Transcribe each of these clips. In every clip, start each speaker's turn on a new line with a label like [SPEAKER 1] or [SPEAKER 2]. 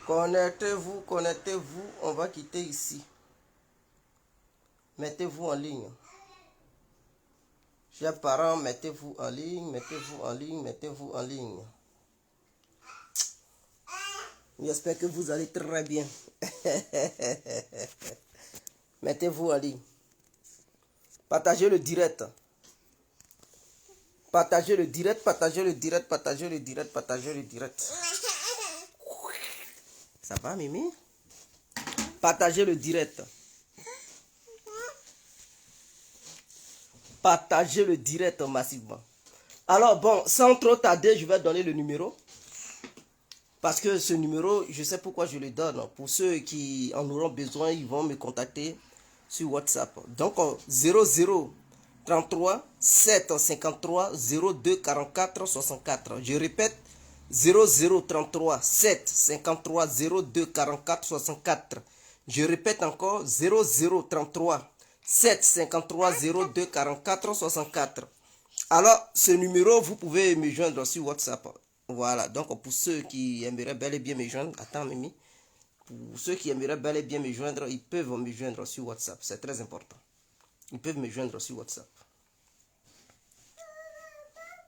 [SPEAKER 1] Connectez-vous, connectez-vous. On va quitter ici. Mettez-vous en ligne. Chers parents, mettez-vous en ligne, mettez-vous en ligne, mettez-vous en ligne. J'espère que vous allez très bien. Mettez-vous en ligne. Partagez le direct. Partagez le direct, partagez le direct, partagez le direct, partagez le direct. Ça va, Mimi? Partagez le direct. Partagez le direct massivement. Alors, bon, sans trop tarder, je vais donner le numéro. Parce que ce numéro, je sais pourquoi je le donne. Pour ceux qui en auront besoin, ils vont me contacter sur WhatsApp. Donc, 00 33 7 53 02 44 64. Je répète, 0033 7 53 02 44 64. Je répète encore, 0033 7 53 02 44 64. Alors, ce numéro, vous pouvez me joindre sur WhatsApp. Voilà, donc pour ceux qui aimeraient bel et bien me joindre, attends Mimi, pour ceux qui aimeraient bel et bien me joindre, ils peuvent me joindre sur WhatsApp, c'est très important. Ils peuvent me joindre sur WhatsApp.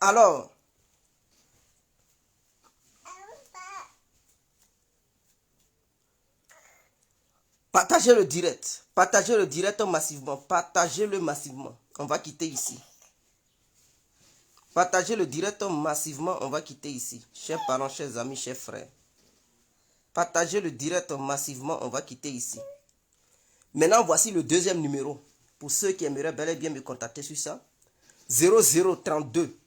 [SPEAKER 1] Alors, partagez le direct massivement, partagez-le massivement. On va quitter ici. Partagez le direct massivement, on va quitter ici. Chers parents, chers amis, chers frères. Partagez le direct massivement, on va quitter ici. Maintenant, voici le deuxième numéro. Pour ceux qui aimeraient bel et bien me contacter sur ça. 0032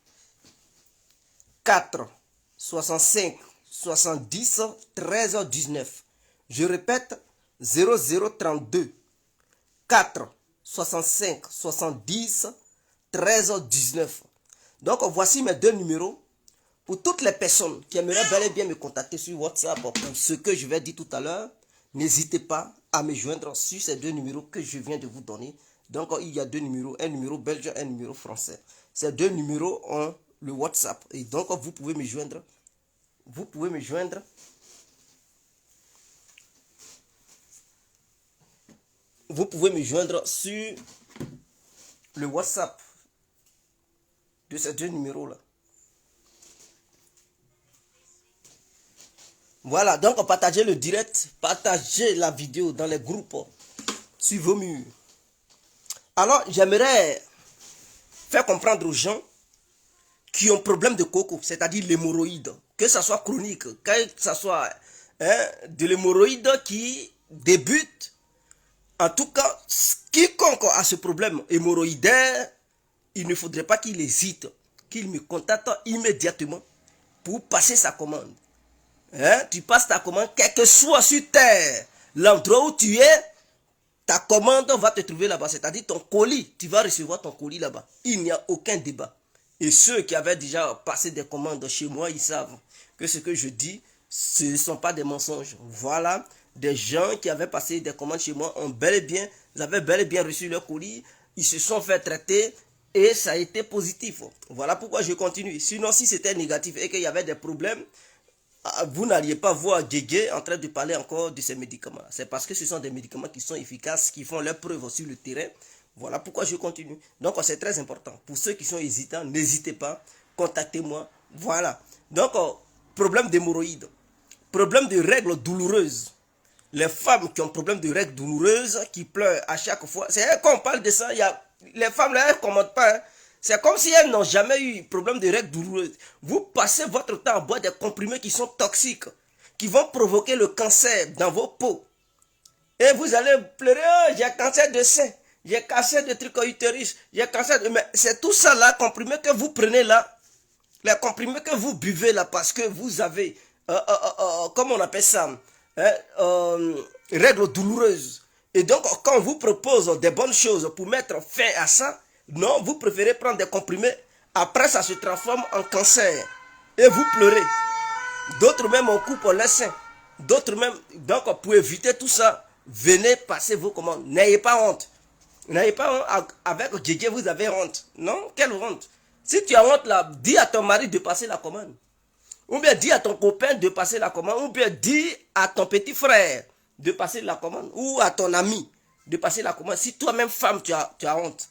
[SPEAKER 1] 4 65 70 13 19. Je répète, 0032 4 65 70 13 19. Donc, voici mes deux numéros. Pour toutes les personnes qui aimeraient bel et bien me contacter sur WhatsApp pour ce que je vais dire tout à l'heure, n'hésitez pas à me joindre sur ces deux numéros que je viens de vous donner. Donc, il y a deux numéros, un numéro belge et un numéro français. Ces deux numéros ont le WhatsApp. Et donc, vous pouvez me joindre. Vous pouvez me joindre. Vous pouvez me joindre sur le WhatsApp de ces deux numéros-là. Voilà, donc partagez le direct, partagez la vidéo dans les groupes, sur vos murs. Alors, j'aimerais faire comprendre aux gens qui ont problème de coco, c'est-à-dire l'hémorroïde, que ce soit chronique, que ce soit de l'hémorroïde qui débute. En tout cas, quiconque a ce problème hémorroïdaire, il ne faudrait pas qu'il hésite, qu'il me contacte immédiatement pour passer sa commande. Tu passes ta commande, quel que soit sur terre, l'endroit où tu es, ta commande va te trouver là-bas. C'est-à-dire ton colis, tu vas recevoir ton colis là-bas. Il n'y a aucun débat. Et ceux qui avaient déjà passé des commandes chez moi, ils savent que ce que je dis, ce ne sont pas des mensonges. Voilà, des gens qui avaient passé des commandes chez moi ont bel et bien, ils avaient bel et bien reçu leur colis, ils se sont fait traiter et ça a été positif. Voilà pourquoi je continue. Sinon, si c'était négatif et qu'il y avait des problèmes, vous n'alliez pas voir Guégué en train de parler encore de ces médicaments. C'est parce que ce sont des médicaments qui sont efficaces, qui font leurs preuves sur le terrain. Voilà pourquoi je continue. Donc c'est très important. Pour ceux qui sont hésitants, n'hésitez pas, contactez-moi. Voilà. Donc, problème d'hémorroïdes, problème de règles douloureuses. Les femmes qui ont problème de règles douloureuses, qui pleurent à chaque fois. C'est quand on parle de ça, les femmes là, elles ne commentent pas. C'est comme si elles n'ont jamais eu problème de règles douloureuses. Vous passez votre temps à boire des comprimés qui sont toxiques, qui vont provoquer le cancer dans vos peaux. Et vous allez pleurer, oh, j'ai cancer de sein, j'ai cancer de trichoutérus, j'ai cancer de... Mais c'est tout ça là, comprimés que vous prenez là, les comprimés que vous buvez là, parce que vous avez, comment on appelle ça, règles douloureuses. Et donc, quand on vous propose des bonnes choses pour mettre fin à ça, non, vous préférez prendre des comprimés. Après, ça se transforme en cancer. Et vous pleurez. D'autres même, on coupe les seins. D'autres même. Donc, pour éviter tout ça, venez passer vos commandes. N'ayez pas honte. N'ayez pas honte. Avec Djidji, vous avez honte. Non? Quelle honte? Si tu as honte là, dis à ton mari de passer la commande. Ou bien dis à ton copain de passer la commande. Ou bien dis à ton petit frère de passer la commande. Ou à ton ami de passer la commande. Si toi-même femme tu as honte.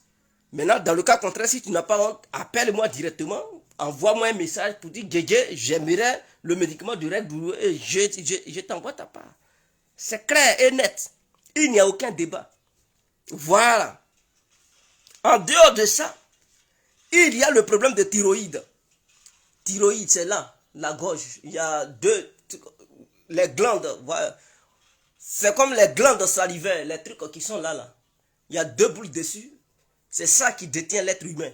[SPEAKER 1] Maintenant dans le cas contraire, si tu n'as pas honte, appelle-moi directement. Envoie-moi un message pour dire Guégué, j'aimerais le médicament de règle douloureuse et je t'envoie ta part. C'est clair et net. Il n'y a aucun débat. Voilà. En dehors de ça, il y a le problème de thyroïde. Thyroïde, c'est là, la gorge. Il y a les glandes. Voilà. C'est comme les glandes salivaires, les trucs qui sont là. Il y a 2 boules dessus. C'est ça qui détient l'être humain.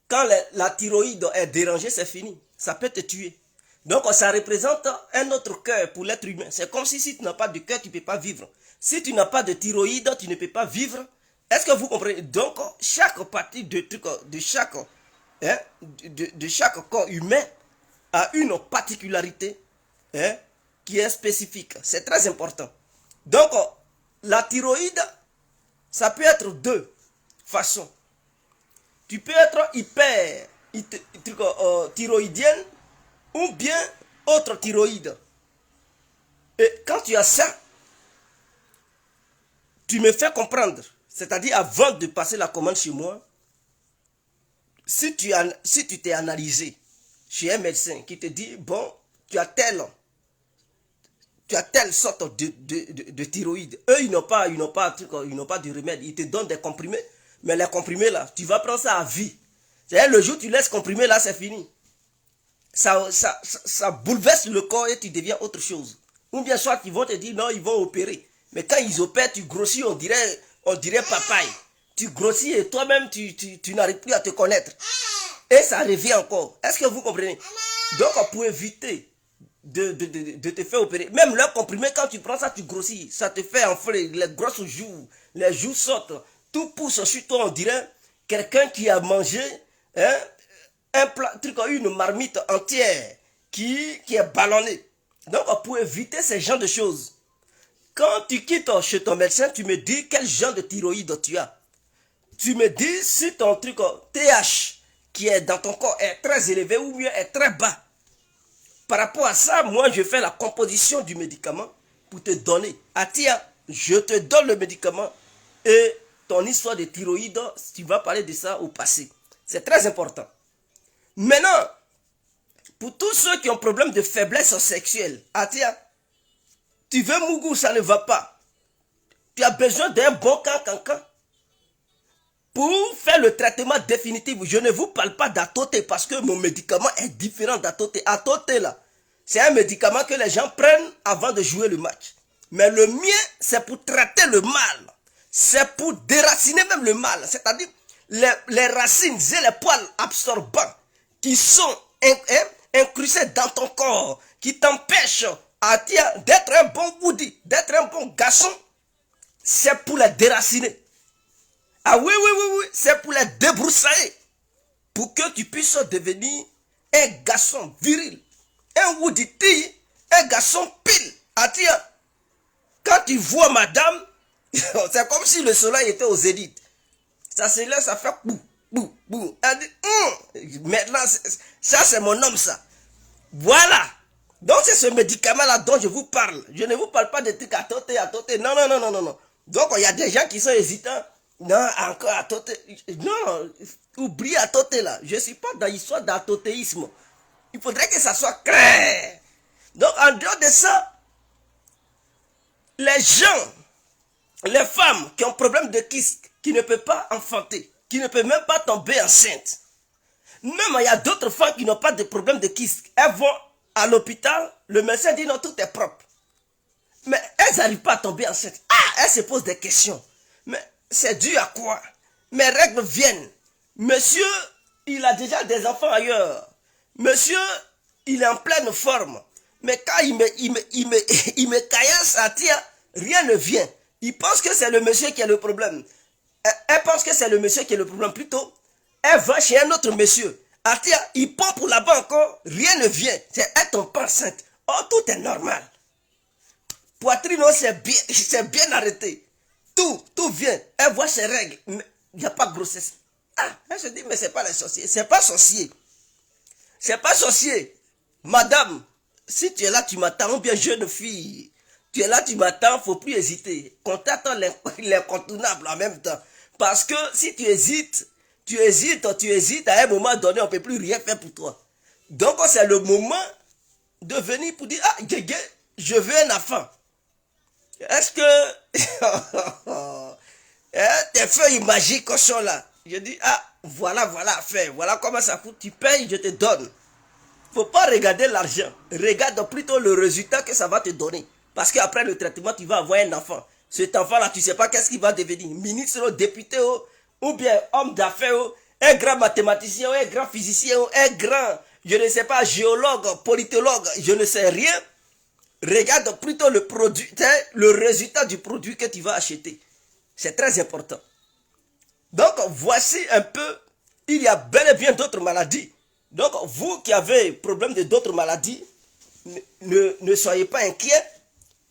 [SPEAKER 1] Quand la thyroïde est dérangée, c'est fini. Ça peut te tuer. Donc, ça représente un autre cœur pour l'être humain. C'est comme si tu n'as pas de cœur, tu ne peux pas vivre. Si tu n'as pas de thyroïde, tu ne peux pas vivre. Est-ce que vous comprenez? Donc, chaque partie de chaque corps humain a une particularité qui est spécifique. C'est très important. Donc, la thyroïde, ça peut être 2 façons. Tu peux être thyroïdienne ou bien autre thyroïde. Et quand tu as ça, tu me fais comprendre. C'est-à-dire avant de passer la commande chez moi, si tu t'es analysé chez un médecin qui te dit, bon, tu as telle sorte de thyroïde. Eux, ils n'ont pas de remède. Ils te donnent des comprimés. Mais les comprimés là, tu vas prendre ça à vie. C'est-à-dire le jour où tu laisses comprimer là, c'est fini. Ça bouleverse le corps et tu deviens autre chose. Ou bien soit ils vont te dire non, ils vont opérer. Mais quand ils opèrent, tu grossis, on dirait papaye. Tu grossis et toi-même, tu n'arrives plus à te connaître. Et ça revient encore. Est-ce que vous comprenez? Donc, pour éviter de te faire opérer, même le comprimé, quand tu prends ça, tu grossis. Ça te fait enfler les grosses joues. Les joues sortent. Tout pousse sur toi, on dirait quelqu'un qui a mangé une marmite entière qui est ballonnée. Donc, pour éviter ce genre de choses, quand tu quittes chez ton médecin, tu me dis quel genre de thyroïde tu as. Tu me dis si ton TH qui est dans ton corps est très élevé ou bien est très bas. Par rapport à ça, moi, je fais la composition du médicament pour te donner. Ah tiens, je te donne le médicament et ton histoire de thyroïde, tu vas parler de ça au passé. C'est très important. Maintenant, pour tous ceux qui ont problème de faiblesse sexuelle, ah tiens, tu veux mougou, ça ne va pas. Tu as besoin d'un bon cancan. Pour faire le traitement définitif, je ne vous parle pas d'Atoté parce que mon médicament est différent d'Atoté. Atoté là, c'est un médicament que les gens prennent avant de jouer le match. Mais le mien, c'est pour traiter le mal. C'est pour déraciner même le mal. C'est-à-dire les racines et les poils absorbants qui sont incrustés dans ton corps, qui t'empêchent d'être un bon Woody, d'être un bon garçon, c'est pour les déraciner. Ah oui, c'est pour les débroussailler. Pour que tu puisses devenir un garçon viril. Un Woody T, un garçon pile. Ah tiens, quand tu vois madame, c'est comme si le soleil était au zénith. Ça se lève, ça fait bou. Elle dit, maintenant, ça c'est mon homme ça. Voilà. Donc c'est ce médicament-là dont je vous parle. Je ne vous parle pas de trucs à tôter. Non. Donc il y a des gens qui sont hésitants. Non, encore à tôter. Non, oublie à tôter là. Je ne suis pas dans l'histoire d'atotéisme. Il faudrait que ça soit clair. Donc en dehors de ça, les gens, les femmes qui ont problème de kyste, qui ne peuvent pas enfanter, qui ne peuvent même pas tomber enceinte. Même il y a d'autres femmes qui n'ont pas de problème de kyste. Elles vont à l'hôpital, le médecin dit non, tout est propre. Mais elles n'arrivent pas à tomber enceinte. Elles se posent des questions. Mais c'est dû à quoi? Mes règles viennent. Monsieur, il a déjà des enfants ailleurs. Monsieur, il est en pleine forme. Mais quand il me caillasse à tir, rien ne vient. Il pense que c'est le monsieur qui a le problème. Elle pense que c'est le monsieur qui a le problème. Plutôt, elle va chez un autre monsieur. À tir, il pompe pour là-bas encore, rien ne vient. Elle tombe pas enceinte. Oh, tout est normal. Poitrine, c'est bien arrêté. Tout vient. Elle voit ses règles. Mais il n'y a pas de grossesse. Ah, elle se dit, mais c'est pas les sorciers. C'est pas sorcier. C'est pas sorcier. Madame, si tu es là, tu m'attends, ou bien jeune fille, tu es là, tu m'attends, faut plus hésiter. Contacte l'incontournable en même temps. Parce que si tu hésites, à un moment donné, on ne peut plus rien faire pour toi. Donc c'est le moment de venir pour dire, ah, Guégué, je veux un enfant. Est-ce que tes feuilles magiques sont là? Je dis, ah, voilà, faire. Voilà comment ça coûte. Tu payes, je te donne. Faut pas regarder l'argent. Regarde plutôt le résultat que ça va te donner. Parce qu'après le traitement, tu vas avoir un enfant. Cet enfant-là, tu sais pas qu'est-ce qu'il va devenir. Ministre, député, ou bien homme d'affaires, un grand mathématicien, un grand physicien, un grand, je ne sais pas, géologue, politologue, je ne sais rien. Regarde plutôt le produit, le résultat du produit que tu vas acheter. C'est très important. Donc, voici un peu, il y a bel et bien d'autres maladies. Donc, vous qui avez problème de d'autres maladies, ne soyez pas inquiets.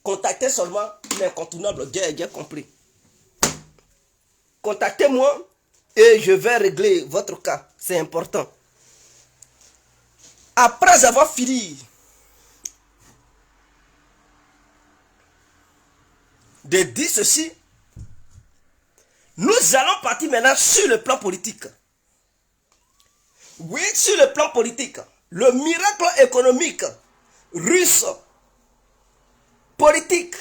[SPEAKER 1] Contactez seulement l'incontournable Guégué compris. Contactez-moi et je vais régler votre cas. C'est important. Après avoir fini de dire ceci, nous allons partir maintenant sur le plan politique. Oui, sur le plan politique, le miracle économique russe, politique,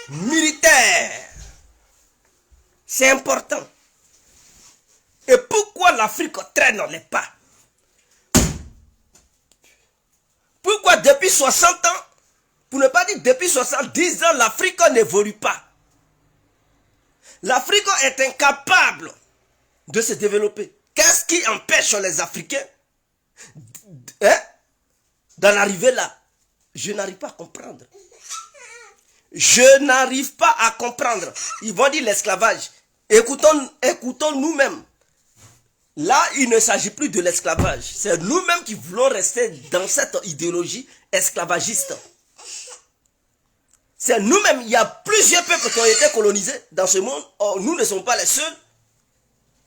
[SPEAKER 1] militaire, c'est important. Et pourquoi l'Afrique traîne les pas? Pourquoi depuis 60 ans, pour ne pas dire depuis 70 ans, l'Afrique n'évolue pas? L'Afrique est incapable de se développer. Qu'est-ce qui empêche les Africains d'en arriver là? Je n'arrive pas à comprendre. Je n'arrive pas à comprendre. Ils vont dire l'esclavage. Écoutons nous-mêmes. Là, il ne s'agit plus de l'esclavage. C'est nous-mêmes qui voulons rester dans cette idéologie esclavagiste. C'est nous-mêmes. Il y a plusieurs peuples qui ont été colonisés dans ce monde. Or, nous ne sommes pas les seuls.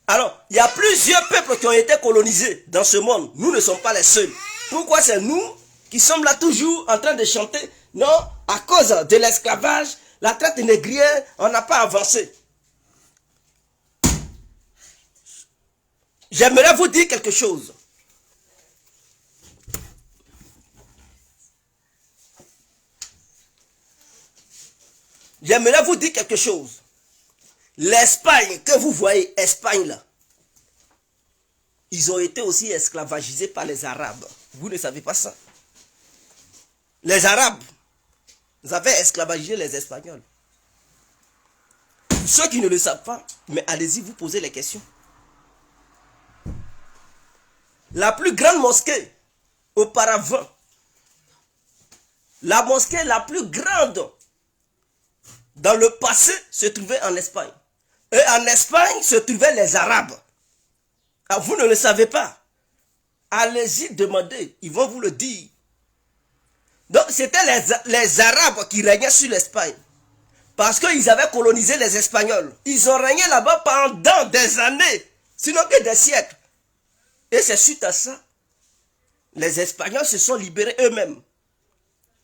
[SPEAKER 1] Alors, il y a plusieurs peuples qui ont été colonisés dans ce monde. Nous ne sommes pas les seuls. Pourquoi c'est nous qui sommes là toujours en train de chanter? Non, à cause de l'esclavage, la traite négrière, on n'a pas avancé. J'aimerais vous dire quelque chose. J'aimerais vous dire quelque chose. L'Espagne, que vous voyez, Espagne là, ils ont été aussi esclavagisés par les Arabes. Vous ne savez pas ça. Les Arabes, ils avaient esclavagisé les Espagnols. Pour ceux qui ne le savent pas, mais allez-y, vous posez les questions. La plus grande mosquée, auparavant, la mosquée la plus grande dans le passé se trouvait en Espagne. Et en Espagne se trouvaient les Arabes. Ah, vous ne le savez pas. Allez-y demander, ils vont vous le dire. Donc c'était les Arabes qui régnaient sur l'Espagne. Parce qu'ils avaient colonisé les Espagnols. Ils ont régné là-bas pendant des années, sinon que des siècles. Et c'est suite à ça, les Espagnols se sont libérés eux-mêmes.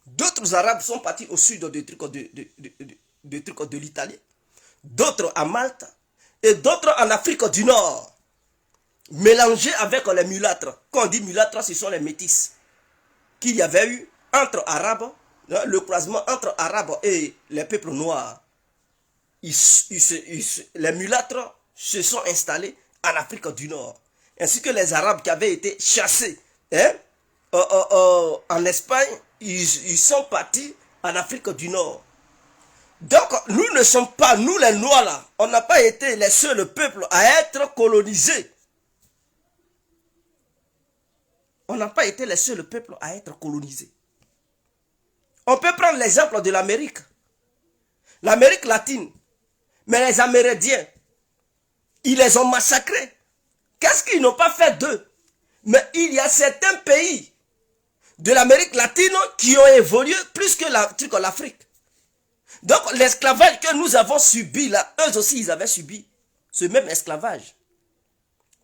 [SPEAKER 1] D'autres Arabes sont partis au sud de l'Italie, d'autres à Malte, et d'autres en Afrique du Nord, mélangés avec les mulâtres. Quand on dit mulâtres, ce sont les métis qu'il y avait eu entre Arabes, le croisement entre Arabes et les peuples noirs. Les mulâtres se sont installés en Afrique du Nord, ainsi que les Arabes qui avaient été chassés en Espagne, ils sont partis en Afrique du Nord. Donc, nous ne sommes pas, nous les Noirs là, on n'a pas été les seuls peuples à être colonisés. On n'a pas été les seuls peuples à être colonisés. On peut prendre l'exemple de l'Amérique. L'Amérique latine. Mais les Amérindiens, ils les ont massacrés. Qu'est-ce qu'ils n'ont pas fait d'eux? Mais il y a certains pays de l'Amérique latine qui ont évolué plus que l'Afrique. Donc l'esclavage que nous avons subi là, eux aussi ils avaient subi ce même esclavage.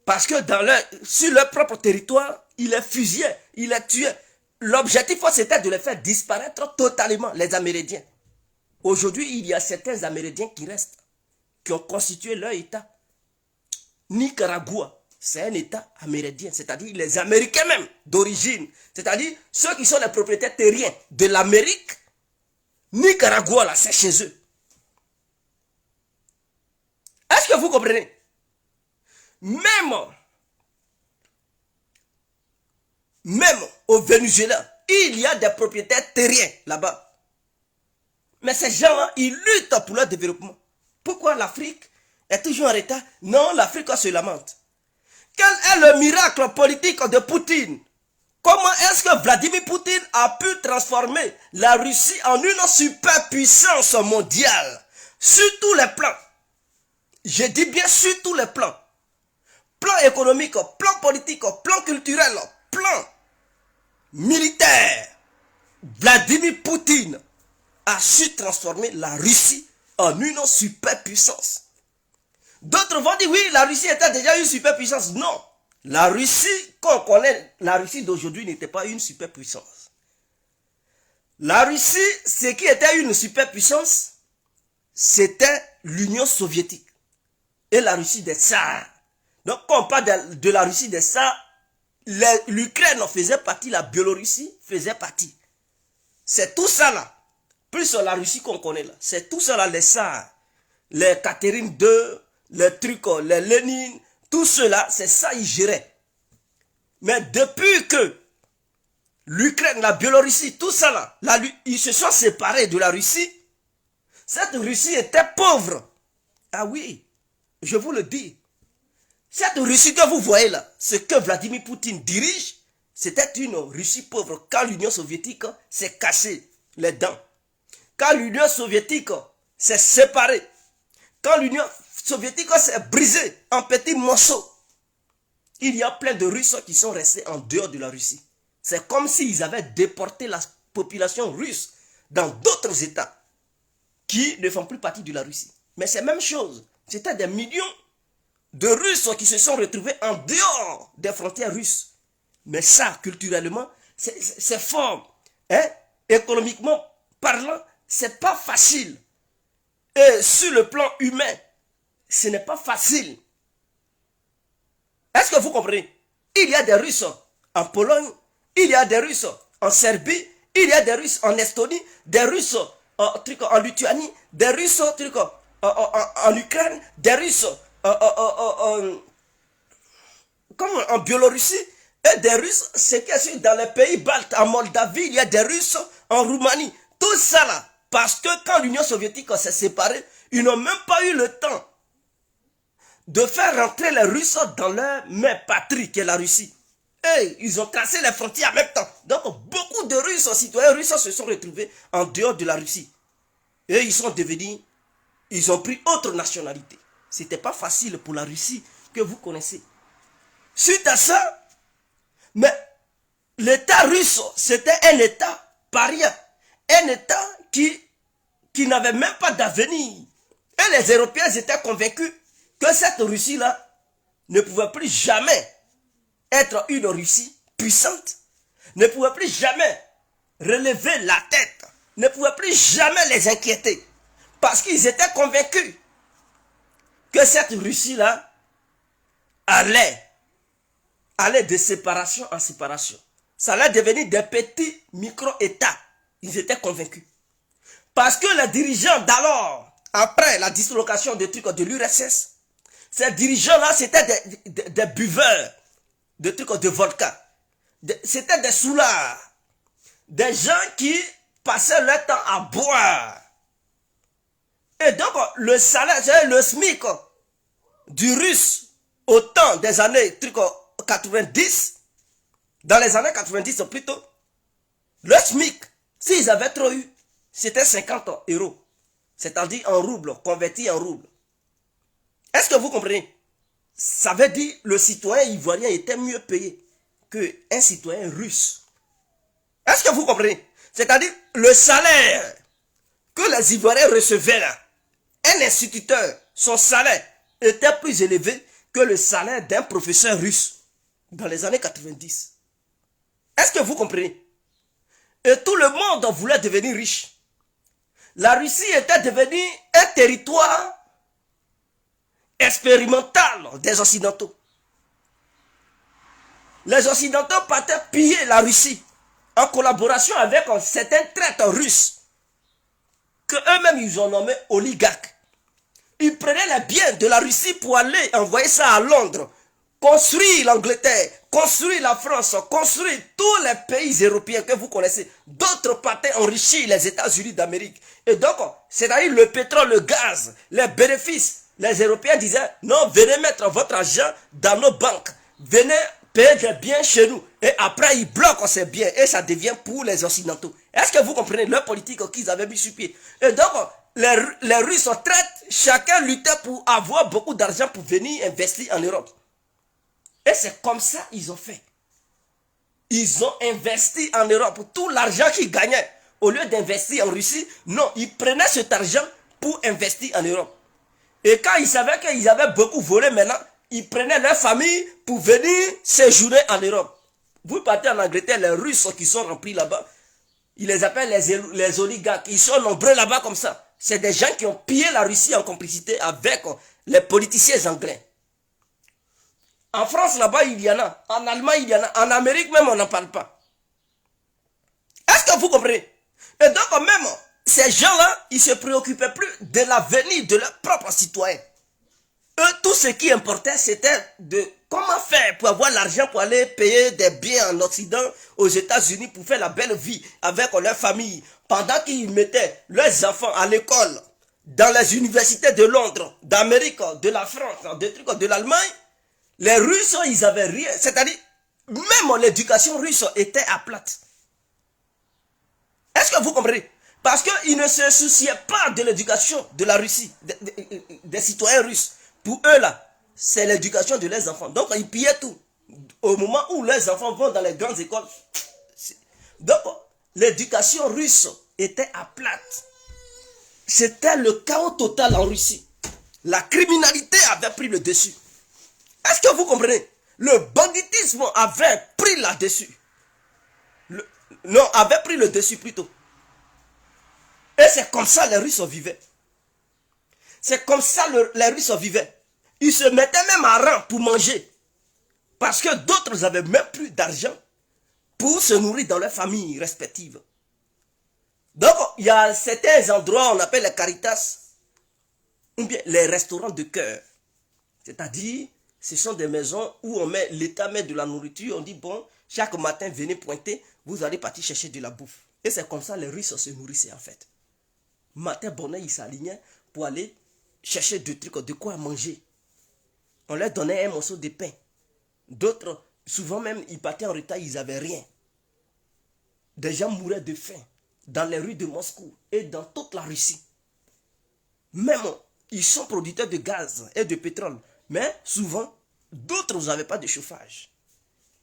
[SPEAKER 1] Parce que sur leur propre territoire, ils les fusillaient, ils les tuaient. l'objectif, c'était de les faire disparaître totalement, les Amérindiens. Aujourd'hui, il y a certains Amérindiens qui restent, qui ont constitué leur État. Nicaragua, c'est un État amérindien, c'est-à-dire les Américains même, d'origine. C'est-à-dire ceux qui sont les propriétaires terriens de l'Amérique. Nicaragua, là, c'est chez eux. Est-ce que vous comprenez? Même au Venezuela, il y a des propriétaires terriens là-bas. Mais ces gens-là, ils luttent pour leur développement. Pourquoi l'Afrique est toujours en retard? Non, l'Afrique se lamente. Quel est le miracle politique de Poutine? Comment est-ce que Vladimir Poutine a pu transformer la Russie en une superpuissance mondiale? Sur tous les plans. Je dis bien sur tous les plans. Plan économique, plan politique, plan culturel, plan militaire. Vladimir Poutine a su transformer la Russie en une superpuissance. D'autres vont dire oui, la Russie était déjà une superpuissance. Non, la Russie qu'on connaît, la Russie d'aujourd'hui n'était pas une superpuissance. La Russie, ce qui était une superpuissance, c'était l'Union soviétique et la Russie des tsars. Donc quand on parle de la Russie des tsars, l'Ukraine faisait partie, la Biélorussie faisait partie. C'est tout ça là. Plus la Russie qu'on connaît là. C'est tout ça là, les tsars, les Catherine II, les trucs, les Lénine, tout cela, c'est ça ils géraient. Mais depuis que l'Ukraine, la Biélorussie, tout ça là, ils se sont séparés de la Russie, cette Russie était pauvre. Ah oui, je vous le dis. Cette Russie que vous voyez là, ce que Vladimir Poutine dirige, c'était une Russie pauvre. Quand l'Union soviétique s'est cassée les dents, quand l'Union soviétique s'est séparée, quand l'Union soviétique s'est brisée en petits morceaux, il y a plein de Russes qui sont restés en dehors de la Russie. C'est comme s'ils avaient déporté la population russe dans d'autres États qui ne font plus partie de la Russie. Mais c'est la même chose. C'était des millions de Russes qui se sont retrouvés en dehors des frontières russes. Mais ça, culturellement, c'est fort. Hein? Économiquement parlant, c'est pas facile. Et sur le plan humain, ce n'est pas facile. Est-ce que vous comprenez? Il y a des Russes en Pologne, il y a des Russes en Serbie, il y a des Russes en Estonie, des Russes en Lituanie, des Russes en Ukraine, des Russes comme en Biélorussie, et des Russes, c'est que dans les pays baltes, en Moldavie, il y a des Russes en Roumanie. Tout ça là, parce que quand l'Union soviétique s'est séparée, ils n'ont même pas eu le temps de faire rentrer les Russes dans leur mère patrie, qui est la Russie. Et ils ont cassé les frontières en même temps. Donc beaucoup de Russes, citoyens russes, se sont retrouvés en dehors de la Russie. Et ils sont devenus, ils ont pris autre nationalité. C'était pas facile pour la Russie que vous connaissez. Suite à ça, mais l'État russe, c'était un État paria. Un État qui n'avait même pas d'avenir. Et les Européens étaient convaincus que cette Russie-là ne pouvait plus jamais être une Russie puissante, ne pouvait plus jamais relever la tête, ne pouvait plus jamais les inquiéter. Parce qu'ils étaient convaincus que cette Russie-là allait de séparation en séparation. Ça allait devenir des petits micro-États. Ils étaient convaincus. Parce que les dirigeants d'alors, après la dislocation des trucs de l'URSS, ces dirigeants-là, c'était des buveurs de trucs de vodka. C'était des soulards. Des gens qui passaient leur temps à boire. Et donc, le salaire, le SMIC du russe au temps des années 90, dans les années 90 plutôt, le SMIC, s'ils avaient trop eu, c'était 50 €. C'est-à-dire en roubles, converti en roubles. Est-ce que vous comprenez? Ça veut dire que le citoyen ivoirien était mieux payé qu'un citoyen russe. Est-ce que vous comprenez? C'est-à-dire le salaire que les Ivoiriens recevaient là, un instituteur, son salaire était plus élevé que le salaire d'un professeur russe dans les années 90. Est-ce que vous comprenez? Et tout le monde voulait devenir riche. La Russie était devenue un territoire expérimental des Occidentaux. Les Occidentaux partaient piller la Russie en collaboration avec certains traîtres russes que eux-mêmes ils ont nommés oligarques. Ils prenaient les biens de la Russie pour aller envoyer ça à Londres, construire l'Angleterre, construire la France, construire tous les pays européens que vous connaissez. D'autres partaient enrichir les États-Unis d'Amérique. Et donc, c'est-à-dire le pétrole, le gaz, les bénéfices. Les Européens disaient, non, venez mettre votre argent dans nos banques. Venez payer des biens chez nous. Et après, ils bloquent ces biens. Et ça devient pour les Occidentaux. Est-ce que vous comprenez leur politique qu'ils avaient mis sur pied? Et donc, les Russes traitent, chacun luttait pour avoir beaucoup d'argent pour venir investir en Europe. Et c'est comme ça qu'ils ont fait. Ils ont investi en Europe. Tout l'argent qu'ils gagnaient, au lieu d'investir en Russie, non, ils prenaient cet argent pour investir en Europe. Et quand ils savaient qu'ils avaient beaucoup volé maintenant, ils prenaient leur famille pour venir séjourner en Europe. Vous partez en Angleterre, les Russes qui sont remplis là-bas, ils les appellent les oligarques. Ils sont nombreux là-bas comme ça. C'est des gens qui ont pillé la Russie en complicité avec les politiciens anglais. En France, là-bas, il y en a. En Allemagne, il y en a. En Amérique, même, on n'en parle pas. Est-ce que vous comprenez? Et donc, même, ces gens-là, ils ne se préoccupaient plus de l'avenir de leurs propres citoyens. Eux, tout ce qui importait, c'était de comment faire pour avoir l'argent pour aller payer des biens en Occident, aux États-Unis, pour faire la belle vie avec leur famille. Pendant qu'ils mettaient leurs enfants à l'école, dans les universités de Londres, d'Amérique, de la France, de l'Allemagne, les Russes, ils n'avaient rien. C'est-à-dire, même l'éducation russe était à plate. Est-ce que vous comprenez? Parce qu'ils ne se souciaient pas de l'éducation de la Russie, des citoyens russes. Pour eux, là, c'est l'éducation de leurs enfants. Donc, ils pillaient tout. Au moment où leurs enfants vont dans les grandes écoles. Donc, l'éducation russe était à plate. C'était le chaos total en Russie. La criminalité avait pris le dessus. Est-ce que vous comprenez? Le banditisme avait pris là-dessus. Non, avait pris le dessus plutôt. Et c'est comme ça les Russes vivaient. C'est comme ça les Russes vivaient. Ils se mettaient même à rang pour manger. Parce que d'autres n'avaient même plus d'argent pour se nourrir dans leurs familles respectives. Donc, il y a certains endroits, on appelle les caritas, ou bien les restaurants de cœur. C'est-à-dire, ce sont des maisons où l'État met de la nourriture. On dit, bon, chaque matin, venez pointer, vous allez partir chercher de la bouffe. Et c'est comme ça les Russes se nourrissaient en fait. Matin, bonnet, ils s'alignaient pour aller chercher des trucs, de quoi manger. On leur donnait un morceau de pain. D'autres, souvent même, ils partaient en retard, ils n'avaient rien. Des gens mouraient de faim dans les rues de Moscou et dans toute la Russie. Même, ils sont producteurs de gaz et de pétrole. Mais souvent, d'autres n'avaient pas de chauffage.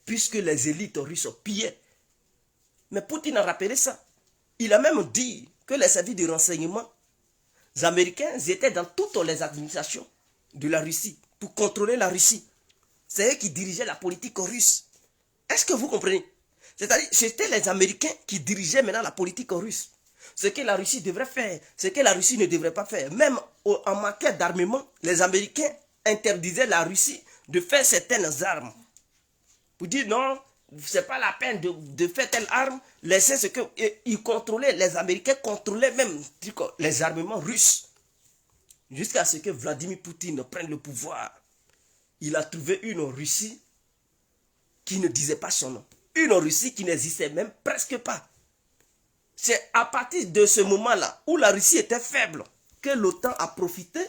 [SPEAKER 1] Puisque les élites russes pillaient. Mais Poutine a rappelé ça. Il a même dit que les services de renseignement américains étaient dans toutes les administrations de la Russie pour contrôler la Russie. C'est eux qui dirigeaient la politique russe. Est-ce que vous comprenez? C'est-à-dire, c'était les Américains qui dirigeaient maintenant la politique russe. Ce que la Russie devrait faire, ce que la Russie ne devrait pas faire. Même en matière d'armement, les Américains interdisaient la Russie de faire certaines armes. Pour dire non, c'est pas la peine de faire telle arme, laissez ce que... Ils contrôlaient, les Américains contrôlaient même les armements russes. Jusqu'à ce que Vladimir Poutine prenne le pouvoir. Il a trouvé une Russie qui ne disait pas son nom. Une Russie qui n'existait même presque pas. C'est à partir de ce moment-là, où la Russie était faible, que l'OTAN a profité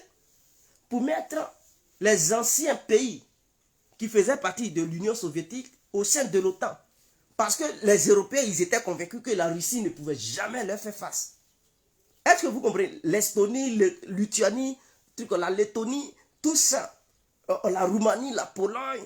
[SPEAKER 1] pour mettre les anciens pays qui faisaient partie de l'Union soviétique au sein de l'OTAN. Parce que les Européens, ils étaient convaincus que la Russie ne pouvait jamais leur faire face. Est-ce que vous comprenez? L'Estonie, la Lituanie, la Lettonie, tout ça, la Roumanie, la Pologne,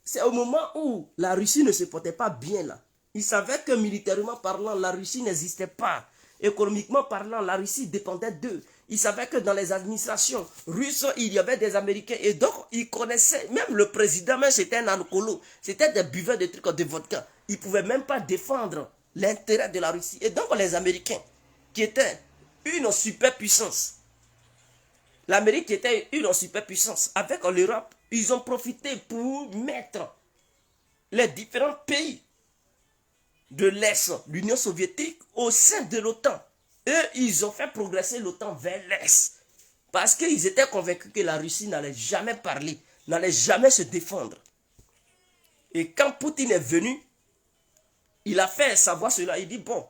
[SPEAKER 1] c'est au moment où la Russie ne se portait pas bien là. Ils savaient que militairement parlant, la Russie n'existait pas. Économiquement parlant, la Russie dépendait d'eux. Ils savaient que dans les administrations russes, il y avait des Américains. Et donc, ils connaissaient, même le président, même c'était un alcoolo. C'était des buveurs de trucs de vodka. Ils ne pouvaient même pas défendre l'intérêt de la Russie. Et donc les Américains, qui étaient une superpuissance, l'Amérique était une superpuissance, avec l'Europe, ils ont profité pour mettre les différents pays de l'Est, l'Union soviétique, au sein de l'OTAN. Et ils ont fait progresser l'OTAN vers l'Est. Parce qu'ils étaient convaincus que la Russie n'allait jamais parler, n'allait jamais se défendre. Et quand Poutine est venu, il a fait savoir cela. Il dit, bon,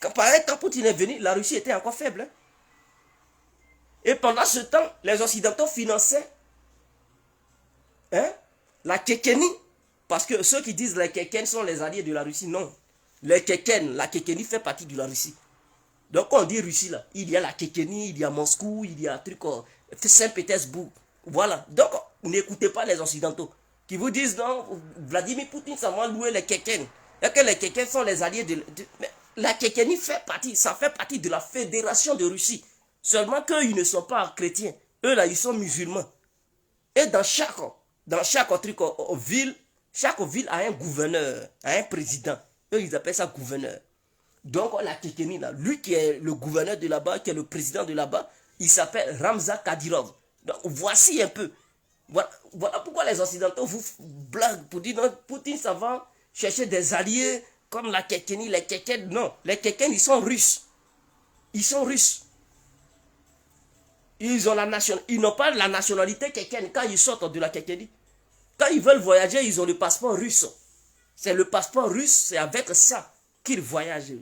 [SPEAKER 1] quand Poutine est venu, la Russie était encore faible. Et pendant ce temps, les Occidentaux finançaient la Tchétchénie. Parce que ceux qui disent les Tchétchènes sont les alliés de la Russie, non. Les Tchétchènes, la Tchétchénie fait partie de la Russie. Donc quand on dit Russie là, il y a la Tchétchénie, il y a Moscou, il y a Saint-Pétersbourg. Voilà. Donc n'écoutez pas les Occidentaux qui vous disent non, Vladimir Poutine, ça va louer les Tchétchènes. Et que les Tchétchènes sont les alliés mais la Tchétchénie fait partie, ça fait partie de la fédération de Russie. Seulement qu'eux, ils ne sont pas chrétiens. Eux là, ils sont musulmans. Et dans chaque ville, chaque ville a un gouverneur, a un président. Eux, ils appellent ça gouverneur. Donc, la Tchétchénie, là, lui qui est le gouverneur de là-bas, qui est le président de là-bas, il s'appelle Ramzan Kadyrov. Donc, voici un peu. Voilà pourquoi les Occidentaux vous blaguent pour dire non, Poutine, ça va chercher des alliés comme la Tchétchénie, les Tchétchènes. Non, les Tchétchènes, ils sont russes. Ils sont russes. Ils n'ont pas la nationalité tchétchène quand ils sortent de la Tchétchénie. Quand ils veulent voyager, ils ont le passeport russe. C'est le passeport russe, c'est avec ça qu'ils voyagent.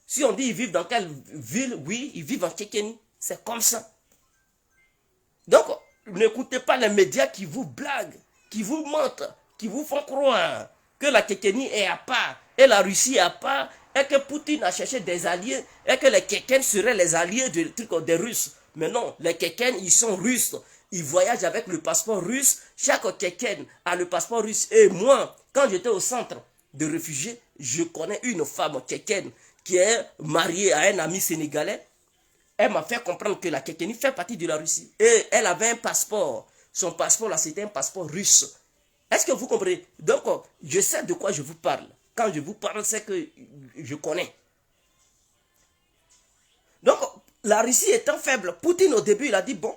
[SPEAKER 1] Si on dit ils vivent dans quelle ville, oui, ils vivent en Tchétchénie. C'est comme ça. Donc, n'écoutez pas les médias qui vous blaguent, qui vous mentent, qui vous font croire que la Tchétchénie est à part et la Russie est à part et que Poutine a cherché des alliés et que les Tchétchènes seraient les alliés des Russes. Mais non, les Tchétchènes, ils sont russes. Ils voyagent avec le passeport russe. Chaque Tchétchène a le passeport russe. Et moi, quand j'étais au centre de réfugiés, je connais une femme tchétchène qui est mariée à un ami sénégalais. Elle m'a fait comprendre que la Tchétchénie fait partie de la Russie. Et elle avait un passeport. Son passeport là, c'était un passeport russe. Est-ce que vous comprenez? Donc, je sais de quoi je vous parle. Quand je vous parle, c'est que je connais. Donc, la Russie étant faible, Poutine au début, il a dit, bon,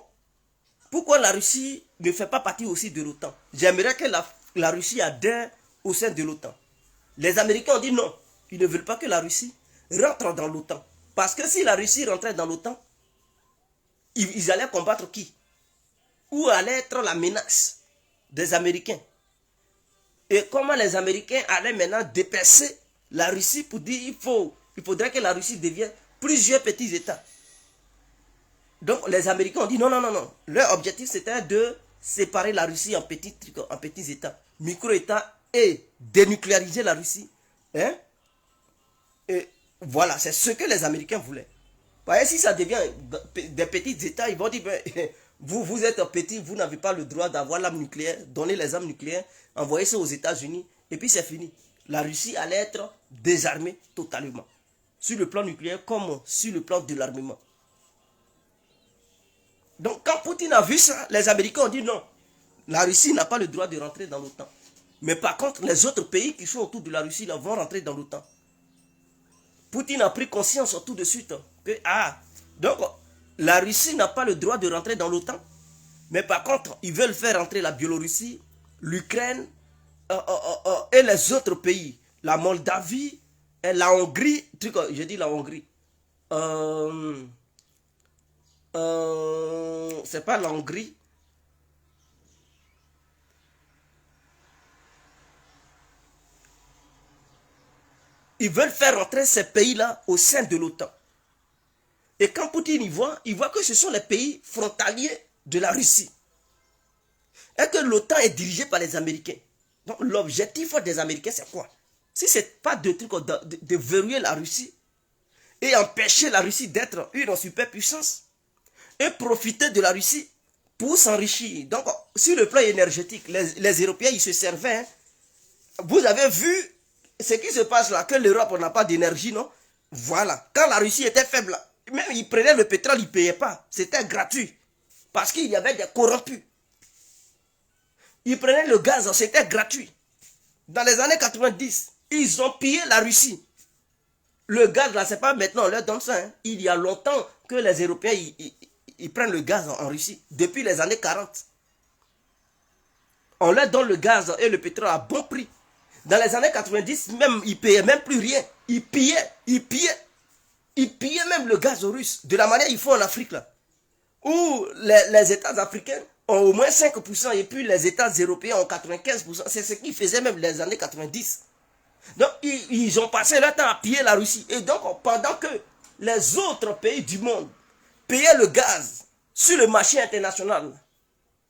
[SPEAKER 1] pourquoi la Russie ne fait pas partie aussi de l'OTAN? J'aimerais que la Russie adhère au sein de l'OTAN. Les Américains ont dit non, ils ne veulent pas que la Russie rentre dans l'OTAN. Parce que si la Russie rentrait dans l'OTAN, ils allaient combattre qui? Où allait être la menace des Américains? Et comment les Américains allaient maintenant dépasser la Russie pour dire il faudrait que la Russie devienne plusieurs petits États. Donc les Américains ont dit non, non, non, non. Leur objectif c'était de séparer la Russie en petits États, micro-États et dénucléariser la Russie. Hein? Et voilà, c'est ce que les Américains voulaient. Parce que si ça devient des petits États, ils vont dire ben, vous êtes petits, vous n'avez pas le droit d'avoir l'arme nucléaire, donnez les armes nucléaires, envoyez ça aux États-Unis, et puis c'est fini. La Russie allait être désarmée totalement. Sur le plan nucléaire comme sur le plan de l'armement. Donc quand Poutine a vu ça, les Américains ont dit non. La Russie n'a pas le droit de rentrer dans l'OTAN. Mais par contre, les autres pays qui sont autour de la Russie là, vont rentrer dans l'OTAN. Poutine a pris conscience tout de suite que, donc la Russie n'a pas le droit de rentrer dans l'OTAN. Mais par contre, ils veulent faire rentrer la Biélorussie, l'Ukraine et les autres pays. La Moldavie, et la Hongrie, je dis la Hongrie. C'est pas la Hongrie. Ils veulent faire rentrer ces pays-là au sein de l'OTAN. Et quand Poutine y voit, il voit que ce sont les pays frontaliers de la Russie. Et que l'OTAN est dirigé par les Américains. Donc l'objectif des Américains, c'est quoi? Si ce n'est pas de verrouiller la Russie et empêcher la Russie d'être une superpuissance et profiter de la Russie pour s'enrichir. Donc, sur le plan énergétique, les Européens, ils se servaient. Hein. Vous avez vu ce qui se passe là, que l'Europe n'a pas d'énergie, non? Voilà. Quand la Russie était faible, même ils prenaient le pétrole, ils ne payaient pas. C'était gratuit. Parce qu'il y avait des corrompus. Ils prenaient le gaz, c'était gratuit. Dans les années 90, Ils ont pillé la Russie. Le gaz, là, c'est pas maintenant, on leur donne ça. Hein. Il y a longtemps que les Européens, ils prennent le gaz en Russie. Depuis les années 40. On leur donne le gaz et le pétrole à bon prix. Dans les années 90, même, ils ne payaient même plus rien. Ils pillaient même le gaz aux Russes. De la manière qu'ils font en Afrique, là. Où les États africains ont au moins 5% et puis les États européens ont 95%. C'est ce qu'ils faisaient même les années 90. Donc, ils ont passé leur temps à piller la Russie. Et donc, pendant que les autres pays du monde payaient le gaz sur le marché international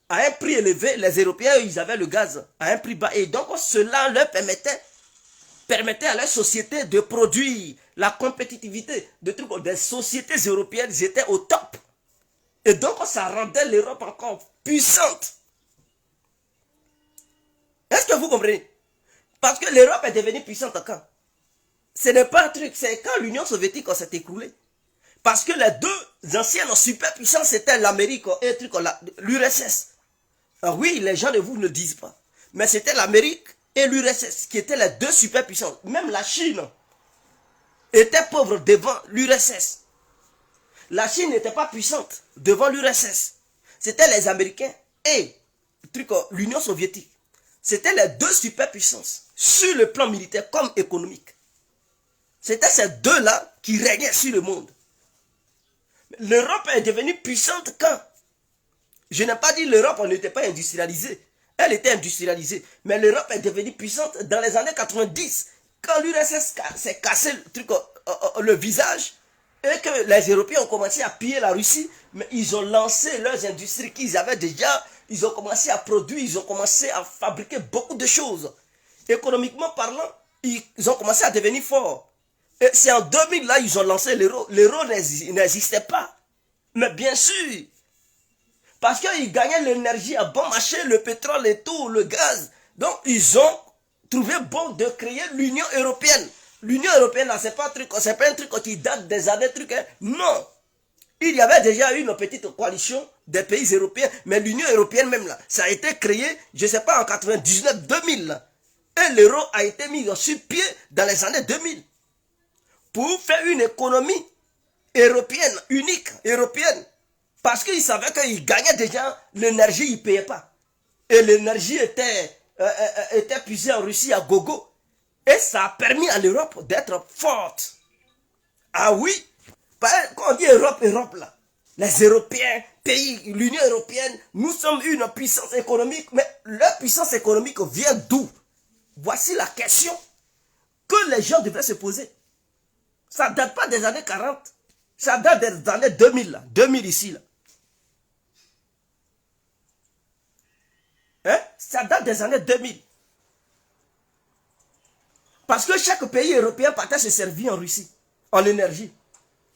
[SPEAKER 1] à un prix élevé, les Européens, ils avaient le gaz à un prix bas. Et donc, cela leur permettait à leur société de produire la compétitivité de trucs. Des sociétés européennes étaient au top. Et donc, ça rendait l'Europe encore puissante. Est-ce que vous comprenez? Parce que l'Europe est devenue puissante quand? Ce n'est pas un truc, c'est quand l'Union soviétique s'est écroulée. Parce que les deux anciennes superpuissances, c'était l'Amérique et l'URSS. Oui, les gens de vous ne disent pas. Mais c'était l'Amérique et l'URSS qui étaient les deux superpuissances. Même la Chine était pauvre devant l'URSS. La Chine n'était pas puissante devant l'URSS. C'était les Américains et l'Union soviétique. C'était les deux superpuissances sur le plan militaire comme économique. C'était ces deux-là qui régnaient sur le monde. L'Europe est devenue puissante quand? Je n'ai pas dit l'Europe n'était pas industrialisée. Elle était industrialisée. Mais l'Europe est devenue puissante dans les années 90. Quand l'URSS s'est cassé le visage et que les Européens ont commencé à piller la Russie, mais ils ont lancé leurs industries qu'ils avaient déjà. Ils ont commencé à produire, ils ont commencé à fabriquer beaucoup de choses. Économiquement parlant, ils ont commencé à devenir forts. Et c'est en 2000 là ils ont lancé l'euro. L'euro n'existait pas. Mais bien sûr, parce qu'ils gagnaient l'énergie à bon marché, le pétrole et tout, le gaz. Donc ils ont trouvé bon de créer l'Union européenne. L'Union européenne, c'est pas un truc qui date des années hein. Non. Il y avait déjà une petite coalition des pays européens, mais l'Union européenne même là, ça a été créé, je ne sais pas, en 99-2000. Et l'euro a été mis sur pied dans les années 2000 pour faire une économie européenne, unique, européenne. Parce qu'ils savaient qu'ils gagnaient déjà l'énergie, ils ne payaient pas. Et l'énergie était puisée en Russie à gogo. Et ça a permis à l'Europe d'être forte. Ah oui, quand on dit Europe là, les Européens, pays, l'Union européenne, nous sommes une puissance économique, mais leur puissance économique vient d'où? Voici la question que les gens devraient se poser. Ça ne date pas des années 40, ça date des années 2000, là, 2000 ici. Là. Hein? Ça date des années 2000. Parce que chaque pays européen partait se servir en Russie, en énergie.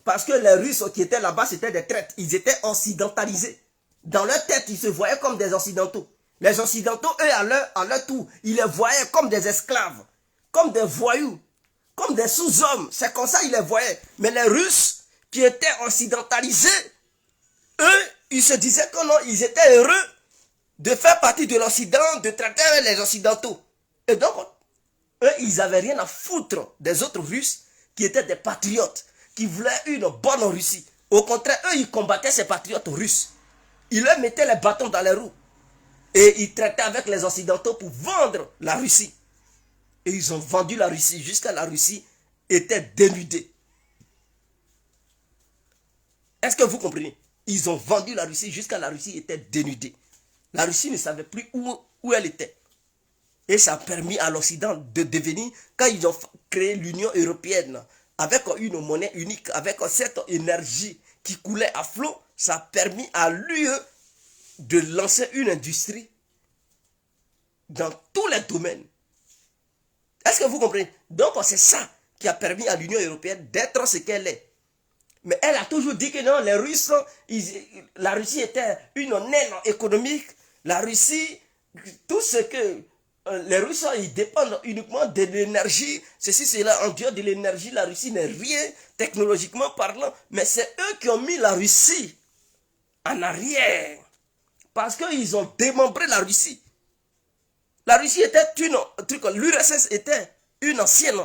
[SPEAKER 1] Parce que les Russes qui étaient là-bas, c'était des traîtres. Ils étaient occidentalisés. Dans leur tête, ils se voyaient comme des occidentaux. Les occidentaux, eux, à leur tour, ils les voyaient comme des esclaves, comme des voyous, comme des sous-hommes. C'est comme ça qu'ils les voyaient. Mais les Russes, qui étaient occidentalisés, eux, ils se disaient que non, ils étaient heureux de faire partie de l'Occident, de traiter avec les Occidentaux. Et donc, eux, ils n'avaient rien à foutre des autres Russes qui étaient des patriotes, qui voulaient une bonne Russie. Au contraire, eux, ils combattaient ces patriotes russes. Ils leur mettaient les bâtons dans les roues. Et ils traitaient avec les Occidentaux pour vendre la Russie. Et ils ont vendu la Russie jusqu'à la Russie était dénudée. Est-ce que vous comprenez? Ils ont vendu la Russie jusqu'à la Russie était dénudée. La Russie ne savait plus où elle était. Et ça a permis à l'Occident de devenir, quand ils ont créé l'Union européenne, avec une monnaie unique, avec cette énergie qui coulait à flot, ça a permis à l'UE de lancer une industrie dans tous les domaines. Est-ce que vous comprenez? Donc c'est ça qui a permis à l'Union européenne d'être ce qu'elle est. Mais elle a toujours dit que non, les Russes, la Russie était une naine économique. La Russie, tout ce que les Russes, ils dépendent uniquement de l'énergie. Ceci, cela, en dehors de l'énergie, la Russie n'est rien, technologiquement parlant. Mais c'est eux qui ont mis la Russie en arrière. Parce qu'ils ont démembré la Russie. La Russie était l'URSS était une ancienne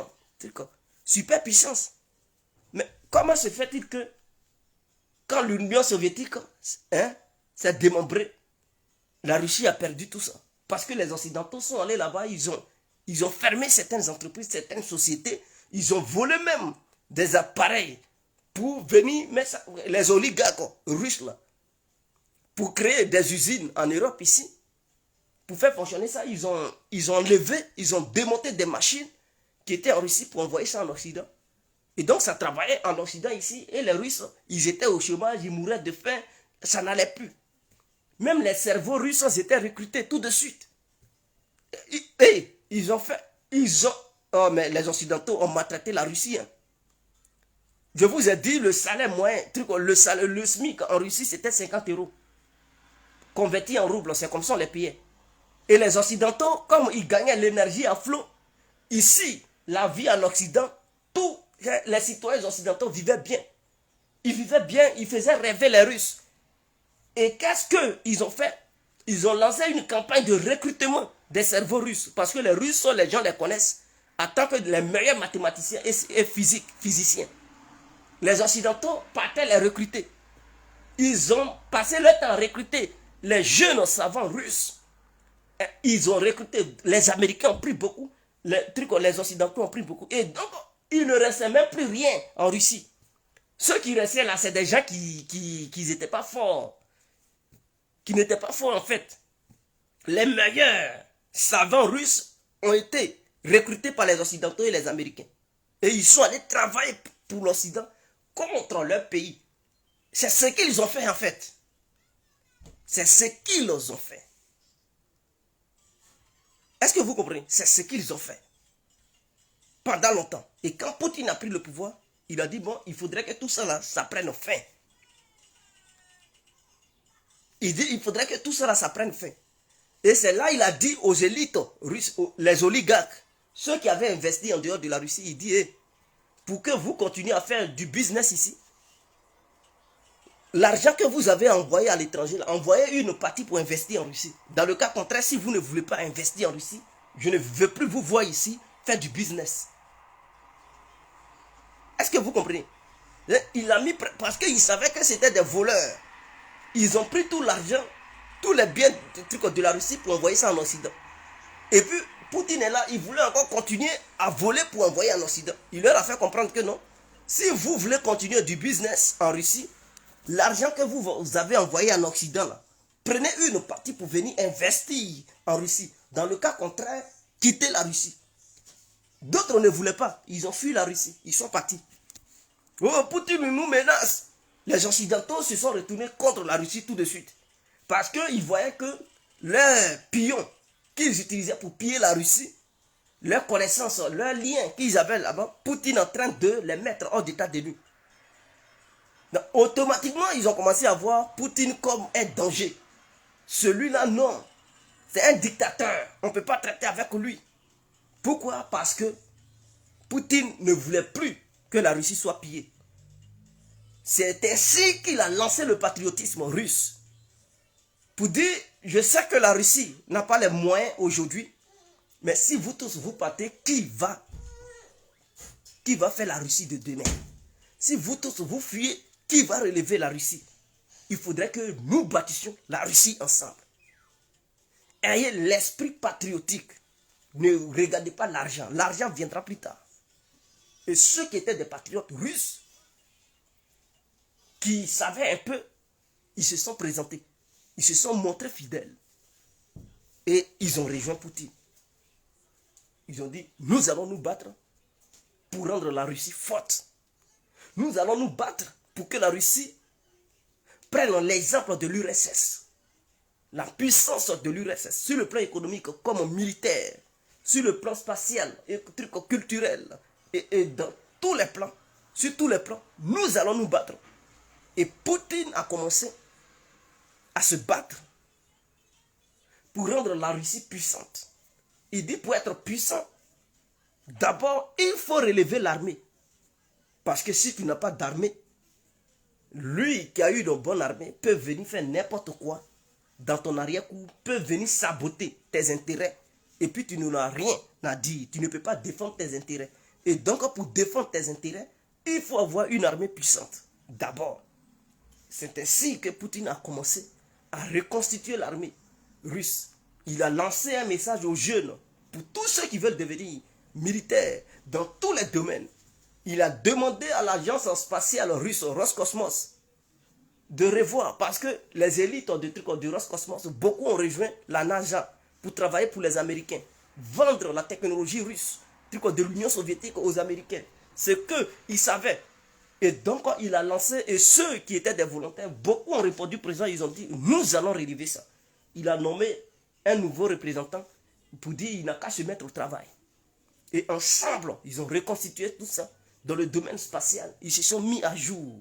[SPEAKER 1] superpuissance. Mais comment se fait-il que quand l'Union soviétique s'est démembrée, la Russie a perdu tout ça? Parce que les Occidentaux sont allés là-bas, ils ont fermé certaines entreprises, certaines sociétés, ils ont volé même des appareils pour venir, les oligarques russes là, pour créer des usines en Europe ici, pour faire fonctionner ça, ils ont enlevé, ils ont démonté des machines qui étaient en Russie pour envoyer ça en Occident. Et donc ça travaillait en Occident ici, et les Russes, ils étaient au chômage, ils mouraient de faim, ça n'allait plus. Même les cerveaux russes étaient recrutés tout de suite. Et oh, mais les Occidentaux ont maltraité la Russie. Hein. Je vous ai dit, le salaire moyen, le SMIC en Russie, c'était 50 €. Converti en roubles, c'est comme ça on les payait. Et les Occidentaux, comme ils gagnaient l'énergie à flot, ici, la vie en Occident, tous les citoyens occidentaux vivaient bien. Ils vivaient bien, ils faisaient rêver les Russes. Et qu'est-ce qu'ils ont fait? Ils ont lancé une campagne de recrutement des cerveaux russes. Parce que les Russes, les gens les connaissent en tant que les meilleurs mathématiciens et physiciens. Les Occidentaux partaient les recruter. Ils ont passé leur temps à recruter les jeunes savants russes. Ils ont recruté, les Américains ont pris beaucoup, les Occidentaux ont pris beaucoup. Et donc, il ne restait même plus rien en Russie. Ceux qui restaient là, c'est des gens qui n'étaient pas forts. Qui n'étaient pas forts en fait. Les meilleurs savants russes ont été recrutés par les Occidentaux et les Américains. Et ils sont allés travailler pour l'Occident contre leur pays. C'est ce qu'ils ont fait en fait. C'est ce qu'ils ont fait. Est-ce que vous comprenez? C'est ce qu'ils ont fait. Pendant longtemps. Et quand Poutine a pris le pouvoir, il a dit, bon, il faudrait que tout ça là, ça prenne fin. Il dit, il faudrait que tout ça là, ça prenne fin. Et c'est là, il a dit aux élites russes, les oligarques, ceux qui avaient investi en dehors de la Russie, il dit, hey, pour que vous continuiez à faire du business ici, l'argent que vous avez envoyé à l'étranger, envoyez une partie pour investir en Russie. Dans le cas contraire, si vous ne voulez pas investir en Russie, je ne veux plus vous voir ici faire du business. Est-ce que vous comprenez? Il a mis, parce qu'il savait que c'était des voleurs. Ils ont pris tout l'argent, tous les biens de la Russie pour envoyer ça en Occident. Et puis, Poutine est là, il voulait encore continuer à voler pour envoyer en Occident. Il leur a fait comprendre que non. Si vous voulez continuer du business en Russie, l'argent que vous avez envoyé en Occident, là, prenez une partie pour venir investir en Russie. Dans le cas contraire, quittez la Russie. D'autres ne voulaient pas. Ils ont fui la Russie. Ils sont partis. Oh, Poutine nous menace. Les Occidentaux se sont retournés contre la Russie tout de suite. Parce qu'ils voyaient que leurs pions qu'ils utilisaient pour piller la Russie, leurs connaissances, leurs liens qu'ils avaient là-bas, Poutine est en train de les mettre hors d'état de nuit. Donc, automatiquement, ils ont commencé à voir Poutine comme un danger. Celui-là, non. C'est un dictateur. On ne peut pas traiter avec lui. Pourquoi? Parce que Poutine ne voulait plus que la Russie soit pillée. C'est ainsi qu'il a lancé le patriotisme russe. Pour dire, je sais que la Russie n'a pas les moyens aujourd'hui, mais si vous tous vous partez, qui va faire la Russie de demain? Si vous tous vous fuyez, qui va relever la Russie? Il faudrait que nous bâtissions la Russie ensemble. Ayez l'esprit patriotique. Ne regardez pas l'argent. L'argent viendra plus tard. Et ceux qui étaient des patriotes russes, qui savaient un peu, ils se sont présentés. Ils se sont montrés fidèles. Et ils ont rejoint Poutine. Ils ont dit, nous allons nous battre pour rendre la Russie forte. Nous allons nous battre pour que la Russie prenne l'exemple de l'URSS. La puissance de l'URSS, sur le plan économique comme militaire, sur le plan spatial, et culturel, et dans tous les plans, sur tous les plans, nous allons nous battre. Et Poutine a commencé à se battre pour rendre la Russie puissante. Il dit pour être puissant, d'abord il faut relever l'armée. Parce que si tu n'as pas d'armée, lui qui a eu une bonne armée peut venir faire n'importe quoi dans ton arrière-cour, peut venir saboter tes intérêts et puis tu n'as rien à dire. Tu ne peux pas défendre tes intérêts. Et donc, pour défendre tes intérêts, il faut avoir une armée puissante. D'abord, c'est ainsi que Poutine a commencé à reconstituer l'armée russe. Il a lancé un message aux jeunes, pour tous ceux qui veulent devenir militaires dans tous les domaines. Il a demandé à l'agence spatiale russe, Roscosmos, de revoir, parce que les élites du Roscosmos, beaucoup ont rejoint la NASA pour travailler pour les Américains, vendre la technologie russe, de l'Union soviétique aux Américains. C'est qu'ils savaient. Et donc, il a lancé, et ceux qui étaient des volontaires, beaucoup ont répondu présent, ils ont dit, nous allons relever ça. Il a nommé un nouveau représentant pour dire, il n'a qu'à se mettre au travail. Et ensemble, ils ont reconstitué tout ça dans le domaine spatial. Ils se sont mis à jour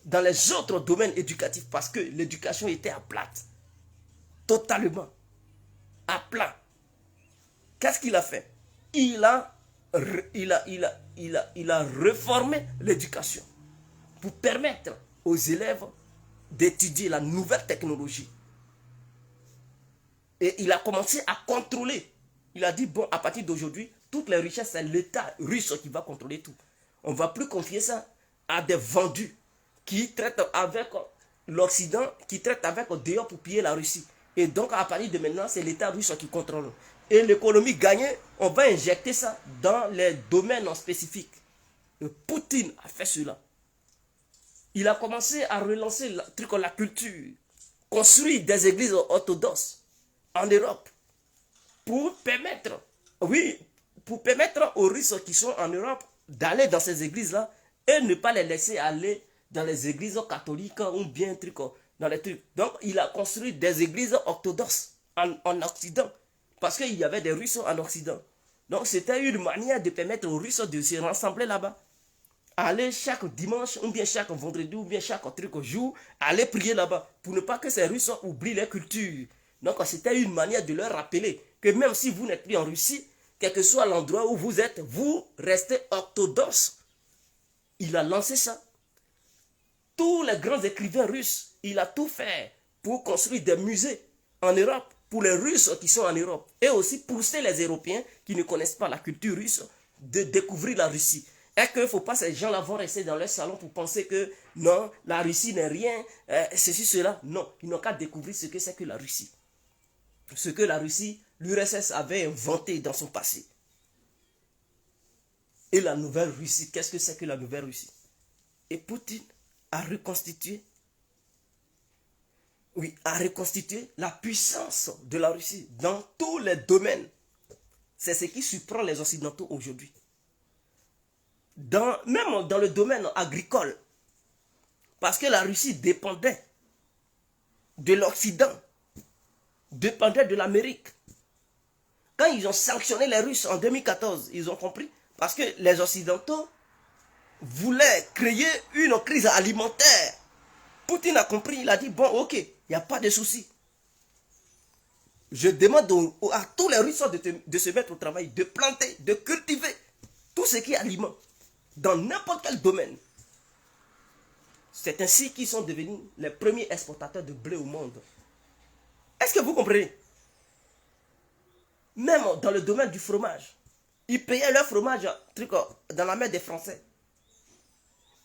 [SPEAKER 1] dans les autres domaines éducatifs parce que l'éducation était à plate. Totalement. À plat. Qu'est-ce qu'il a fait? Il a réformé l'éducation pour permettre aux élèves d'étudier la nouvelle technologie. Et il a commencé à contrôler. Il a dit, bon, à partir d'aujourd'hui, toutes les richesses, c'est l'État russe qui va contrôler tout. On ne va plus confier ça à des vendus qui traitent avec l'Occident, qui traitent avec dehors pour piller la Russie. Et donc, à partir de maintenant, c'est l'État russe qui contrôle. Et l'économie gagnée, on va injecter ça dans les domaines spécifiques. Et Poutine a fait cela. Il a commencé à relancer la culture, construire des églises orthodoxes en Europe pour permettre, aux Russes qui sont en Europe d'aller dans ces églises-là et ne pas les laisser aller dans les églises catholiques ou bien dans les trucs. Donc, il a construit des églises orthodoxes en Occident parce qu'il y avait des Russes en Occident. Donc, c'était une manière de permettre aux Russes de se rassembler là-bas. Aller chaque dimanche, ou bien chaque vendredi, ou bien chaque jour, aller prier là-bas pour ne pas que ces Russes oublient leur culture. Donc, c'était une manière de leur rappeler que même si vous n'êtes plus en Russie, quel que soit l'endroit où vous êtes, vous restez orthodoxe. Il a lancé ça. Tous les grands écrivains russes, il a tout fait pour construire des musées en Europe, pour les Russes qui sont en Europe, et aussi pousser les Européens qui ne connaissent pas la culture russe de découvrir la Russie. Et qu'il ne faut pas ces gens-là vont rester dans leur salon pour penser que non, la Russie n'est rien, ceci, cela. Non, ils n'ont qu'à découvrir ce que c'est que la Russie. Ce que la Russie, l'URSS avait inventé dans son passé. Et la nouvelle Russie, qu'est-ce que c'est que la nouvelle Russie? Et Poutine a reconstitué, la puissance de la Russie dans tous les domaines. C'est ce qui surprend les Occidentaux aujourd'hui. Même dans le domaine agricole, parce que la Russie dépendait de l'Occident, dépendait de l'Amérique. Quand ils ont sanctionné les Russes en 2014, ils ont compris, parce que les Occidentaux voulaient créer une crise alimentaire. Poutine a compris, il a dit, bon, ok, il n'y a pas de souci. Je demande à tous les Russes de se mettre au travail, de planter, de cultiver tout ce qui est aliment, dans n'importe quel domaine. C'est ainsi qu'ils sont devenus les premiers exportateurs de blé au monde. Est-ce que vous comprenez? Même dans le domaine du fromage, ils payaient leur fromage dans la main des Français.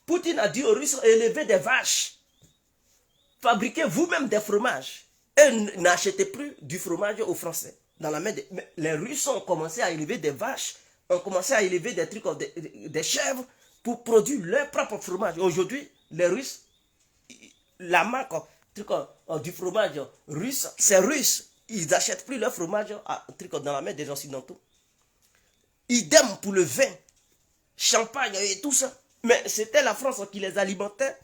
[SPEAKER 1] Poutine a dit aux Russes, élevez des vaches, fabriquez vous-même des fromages et n'achetez plus du fromage aux Français. Dans la main les Russes ont commencé à élever des vaches, ont commencé à élever des chèvres pour produire leur propre fromage. Aujourd'hui, les Russes, la marque du fromage russe, c'est russe. Ils n'achètent plus leur fromage dans la main des Occidentaux. Idem pour le vin, champagne et tout ça. Mais c'était la France qui les alimentait.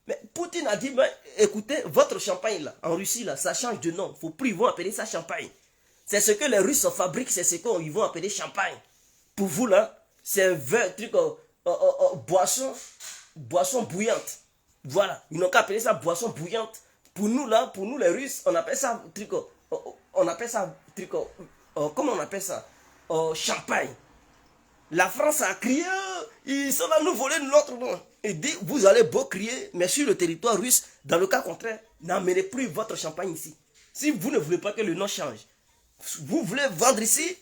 [SPEAKER 1] Mais Poutine a dit, écoutez, votre champagne là, en Russie, là, ça change de nom. Faut plus, ils vont appeler ça champagne. C'est ce que les Russes fabriquent, c'est ce qu'ils vont appeler champagne. Pour vous là, c'est un boisson bouillante. Voilà, ils n'ont qu'à appeler ça boisson bouillante. Pour nous là, pour nous les Russes, on appelle ça comment on appelle ça? Champagne. La France a crié, ils sont là nous voler notre nom. Et dit, vous allez beau crier, mais sur le territoire russe, dans le cas contraire, n'amenez plus votre champagne ici. Si vous ne voulez pas que le nom change. Vous voulez vendre ici,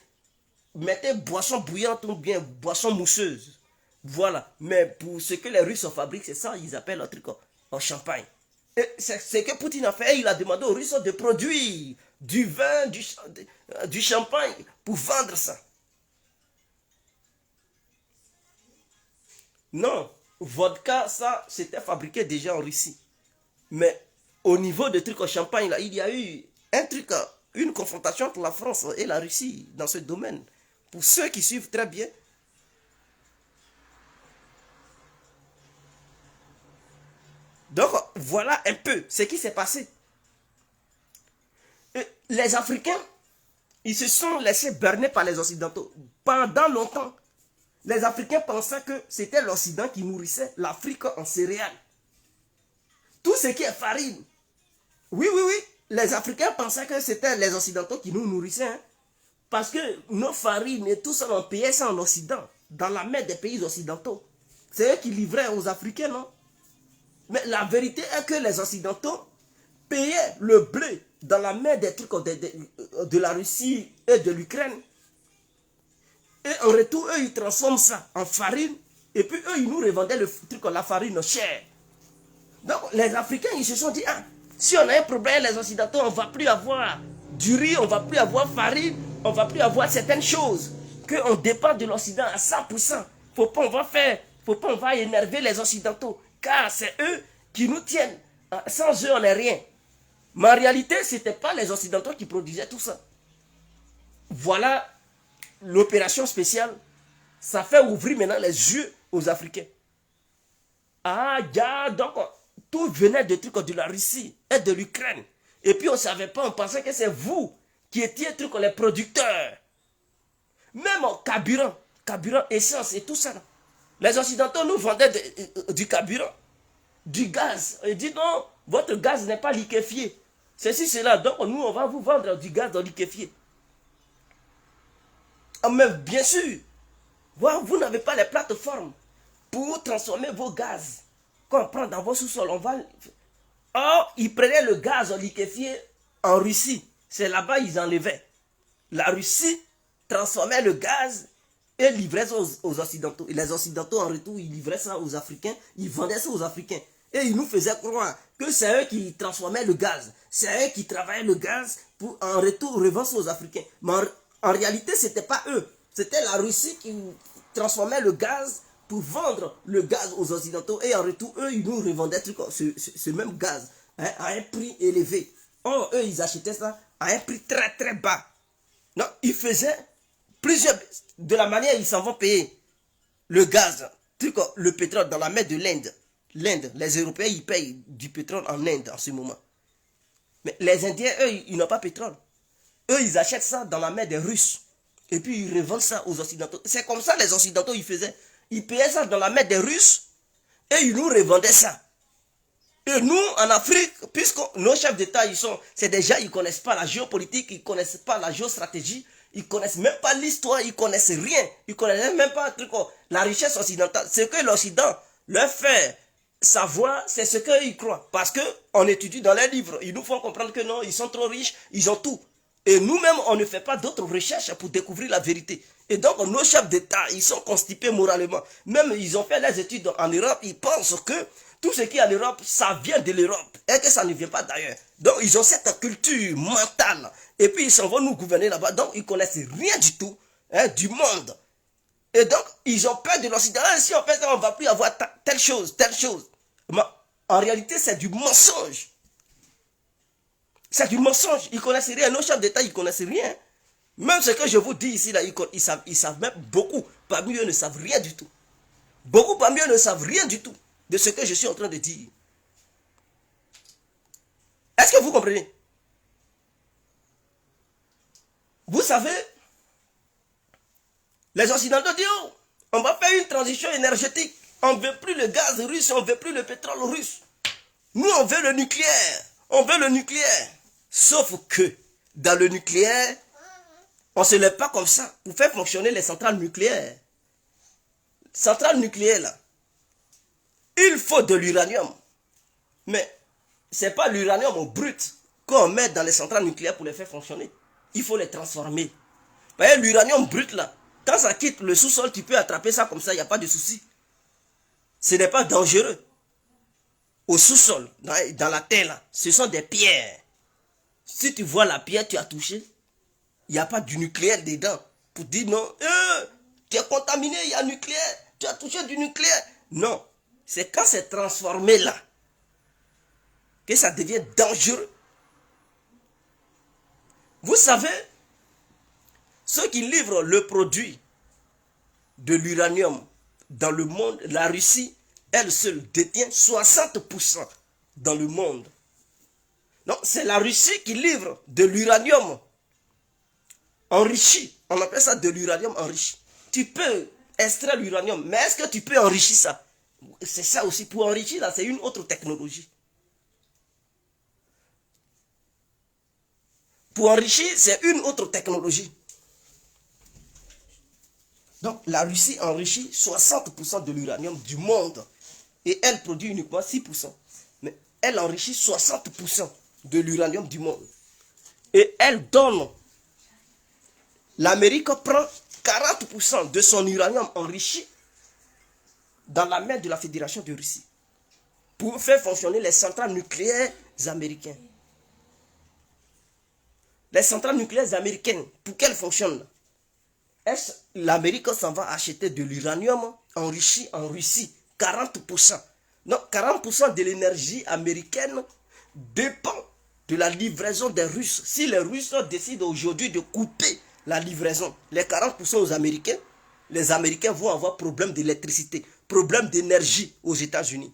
[SPEAKER 1] mettez boisson bouillante ou bien boisson mousseuse. Voilà. Mais pour ce que les Russes fabriquent, c'est ça, ils appellent le truc en champagne. Et c'est ce que Poutine a fait. Il a demandé aux Russes de produire du vin, du champagne pour vendre ça. Non, vodka, ça, c'était fabriqué déjà en Russie. Mais au niveau des trucs en champagne, là, il y a eu un truc, une confrontation entre la France et la Russie dans ce domaine. Pour ceux qui suivent très bien. Donc, voilà un peu ce qui s'est passé. Et les Africains, ils se sont laissés berner par les Occidentaux. Pendant longtemps, les Africains pensaient que c'était l'Occident qui nourrissait l'Afrique en céréales. Tout ce qui est farine. Oui, oui, oui. Les Africains pensaient que c'était les Occidentaux qui nous nourrissaient. Hein. Parce que nos farines et tout ça, on payait ça en Occident. Dans la main des pays occidentaux. C'est eux qui livraient aux Africains, non? Mais la vérité est que les Occidentaux payaient le blé dans la main des trucs de la Russie et de l'Ukraine. Et en retour, eux, ils transforment ça en farine. Et puis, eux, ils nous revendaient le truc, la farine chère. Donc, les Africains, ils se sont dit, ah, si on a un problème, les Occidentaux, on ne va plus avoir du riz, on ne va plus avoir farine, on ne va plus avoir certaines choses. Qu'on dépend de l'Occident à 100%. Faut pas on va énerver les Occidentaux. Car c'est eux qui nous tiennent. Sans eux, on n'est rien. Mais en réalité, ce n'était pas les Occidentaux qui produisaient tout ça. Voilà l'opération spéciale. Ça fait ouvrir maintenant les yeux aux Africains. Ah, donc tout venait de trucs de la Russie et de l'Ukraine. Et puis on ne savait pas, on pensait que c'est vous qui étiez les producteurs. Même en carburant, essence et tout ça. Les Occidentaux nous vendaient du carburant, du gaz. Ils disent non, votre gaz n'est pas liquéfié. Ceci, cela. Donc nous, on va vous vendre du gaz liquéfié. Mais bien sûr, vous n'avez pas les plateformes pour transformer vos gaz qu'on prend dans vos sous-sols. Or, ils prenaient le gaz liquéfié en Russie. C'est là-bas qu'ils enlevaient. La Russie transformait le gaz et livrait ça aux Occidentaux. Et les Occidentaux, en retour, ils livraient ça aux Africains. Ils vendaient ça aux Africains. Et ils nous faisaient croire que c'est eux qui transformaient le gaz. C'est eux qui travaillaient le gaz pour, en retour, revendre ça aux Africains. Mais en réalité, ce n'était pas eux. C'était la Russie qui transformait le gaz pour vendre le gaz aux Occidentaux. Et en retour, eux, ils nous revendaient ce même gaz hein, à un prix élevé. Or, eux, ils achetaient ça à un prix très, très bas. Non, ils faisaient plusieurs... De la manière ils s'en vont payer le gaz, le pétrole dans la mer de l'Inde. L'Inde, les Européens, ils payent du pétrole en Inde en ce moment. Mais les Indiens, eux, ils n'ont pas pétrole. Eux, ils achètent ça dans la mer des Russes. Et puis, ils revendent ça aux Occidentaux. C'est comme ça les Occidentaux, ils faisaient. Ils payaient ça dans la mer des Russes et ils nous revendaient ça. Et nous, en Afrique, puisque nos chefs d'État, c'est déjà, ils ne connaissent pas la géopolitique, ils ne connaissent pas la géostratégie, ils ne connaissent même pas l'histoire, ils ne connaissent rien. Ils ne connaissent même pas la richesse occidentale. Ce que l'Occident leur fait savoir, c'est ce qu'ils croient. Parce qu'on étudie dans les livres, ils nous font comprendre que non, ils sont trop riches, ils ont tout. Et nous-mêmes, on ne fait pas d'autres recherches pour découvrir la vérité. Et donc, nos chefs d'État, ils sont constipés moralement. Même, ils ont fait les études en Europe, ils pensent que tout ce qui est en Europe, ça vient de l'Europe et que ça ne vient pas d'ailleurs. Donc, ils ont cette culture mentale. Et puis, ils s'en vont nous gouverner là-bas. Donc, ils ne connaissent rien du tout hein, du monde. Et donc, ils ont peur de l'Occident. Si on fait ça, on ne va plus avoir telle chose, telle chose. Mais en réalité, c'est du mensonge. C'est du mensonge. Ils ne connaissent rien. Nos chefs d'État, ils ne connaissent rien. Même ce que je vous dis ici, là, ils savent même beaucoup. Parmi eux ne savent rien du tout. Beaucoup parmi eux ne savent rien du tout de ce que je suis en train de dire. Est-ce que vous comprenez? Vous savez, les Occidentaux disent, oh, on va faire une transition énergétique. On ne veut plus le gaz russe, on ne veut plus le pétrole russe. Nous, on veut le nucléaire. On veut le nucléaire. Sauf que, dans le nucléaire, on ne se lève pas comme ça pour faire fonctionner les centrales nucléaires. Centrales nucléaires, là, il faut de l'uranium. Mais ce n'est pas l'uranium brut qu'on met dans les centrales nucléaires pour les faire fonctionner. il faut les transformer. Vous voyez, l'uranium brut là, quand ça quitte le sous-sol, tu peux attraper ça comme ça, il n'y a pas de souci. Ce n'est pas dangereux. Au sous-sol, dans la terre là, ce sont des pierres. Si tu vois la pierre, tu as touché, il n'y a pas du nucléaire dedans. Pour dire non, tu es contaminé, il y a nucléaire, tu as touché du nucléaire. Non, c'est quand c'est transformé là, que ça devient dangereux. Vous savez, ceux qui livrent le produit de l'uranium dans le monde, la Russie, elle seule détient 60% dans le monde. Donc c'est la Russie qui livre de l'uranium enrichi. On appelle ça de l'uranium enrichi. Tu peux extraire l'uranium, mais est-ce que tu peux enrichir ça? C'est ça aussi. Pour enrichir, là, c'est une autre technologie. Pour enrichir, c'est une autre technologie. Donc la Russie enrichit 60% de l'uranium du monde. Et elle produit uniquement 6%. Mais elle enrichit 60% de l'uranium du monde. Et elle donne. L'Amérique prend 40% de son uranium enrichi dans la main de la Fédération de Russie pour faire fonctionner les centrales nucléaires américaines. Les centrales nucléaires américaines, pour qu'elles fonctionnent, l'Amérique s'en va acheter de l'uranium enrichi en Russie, 40%. Donc 40% de l'énergie américaine dépend de la livraison des Russes. Si les Russes décident aujourd'hui de couper la livraison, les 40% aux Américains, les Américains vont avoir problème d'électricité, problème d'énergie aux États-Unis.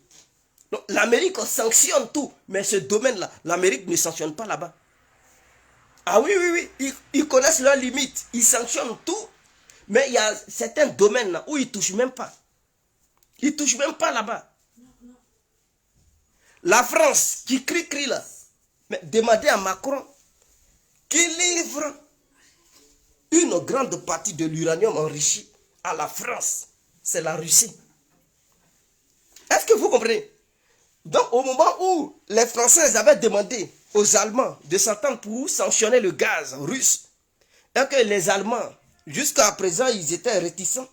[SPEAKER 1] Donc l'Amérique sanctionne tout, mais ce domaine-là, l'Amérique ne sanctionne pas là-bas. Ah oui, oui, oui, ils connaissent leurs limites, ils sanctionnent tout, mais il y a certains domaines là où ils ne touchent même pas. Ils ne touchent même pas là-bas. La France qui crie là, mais demandez à Macron qui livre une grande partie de l'uranium enrichi à la France. C'est la Russie. Est-ce que vous comprenez? Donc au moment où les Français avaient demandé aux Allemands de s'entendre pour sanctionner le gaz russe, et que les Allemands, jusqu'à présent, ils étaient réticents,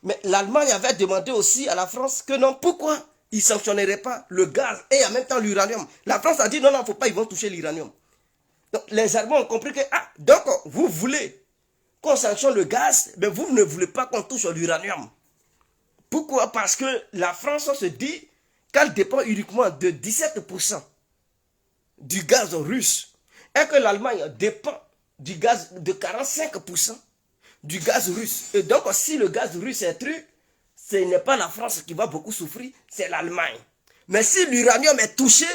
[SPEAKER 1] mais l'Allemagne avait demandé aussi à la France que non, pourquoi ils ne sanctionneraient pas le gaz et en même temps l'uranium. La France a dit non, non, il ne faut pas, ils vont toucher l'uranium. Donc les Allemands ont compris que, ah, donc vous voulez qu'on sanctionne le gaz, mais vous ne voulez pas qu'on touche l'uranium. Pourquoi? Parce que la France se dit qu'elle dépend uniquement de 17% du gaz russe et que l'Allemagne dépend du gaz de 45% du gaz russe. Et donc si le gaz russe est truc, ce n'est pas la France qui va beaucoup souffrir, c'est l'Allemagne. Mais si l'uranium est touché,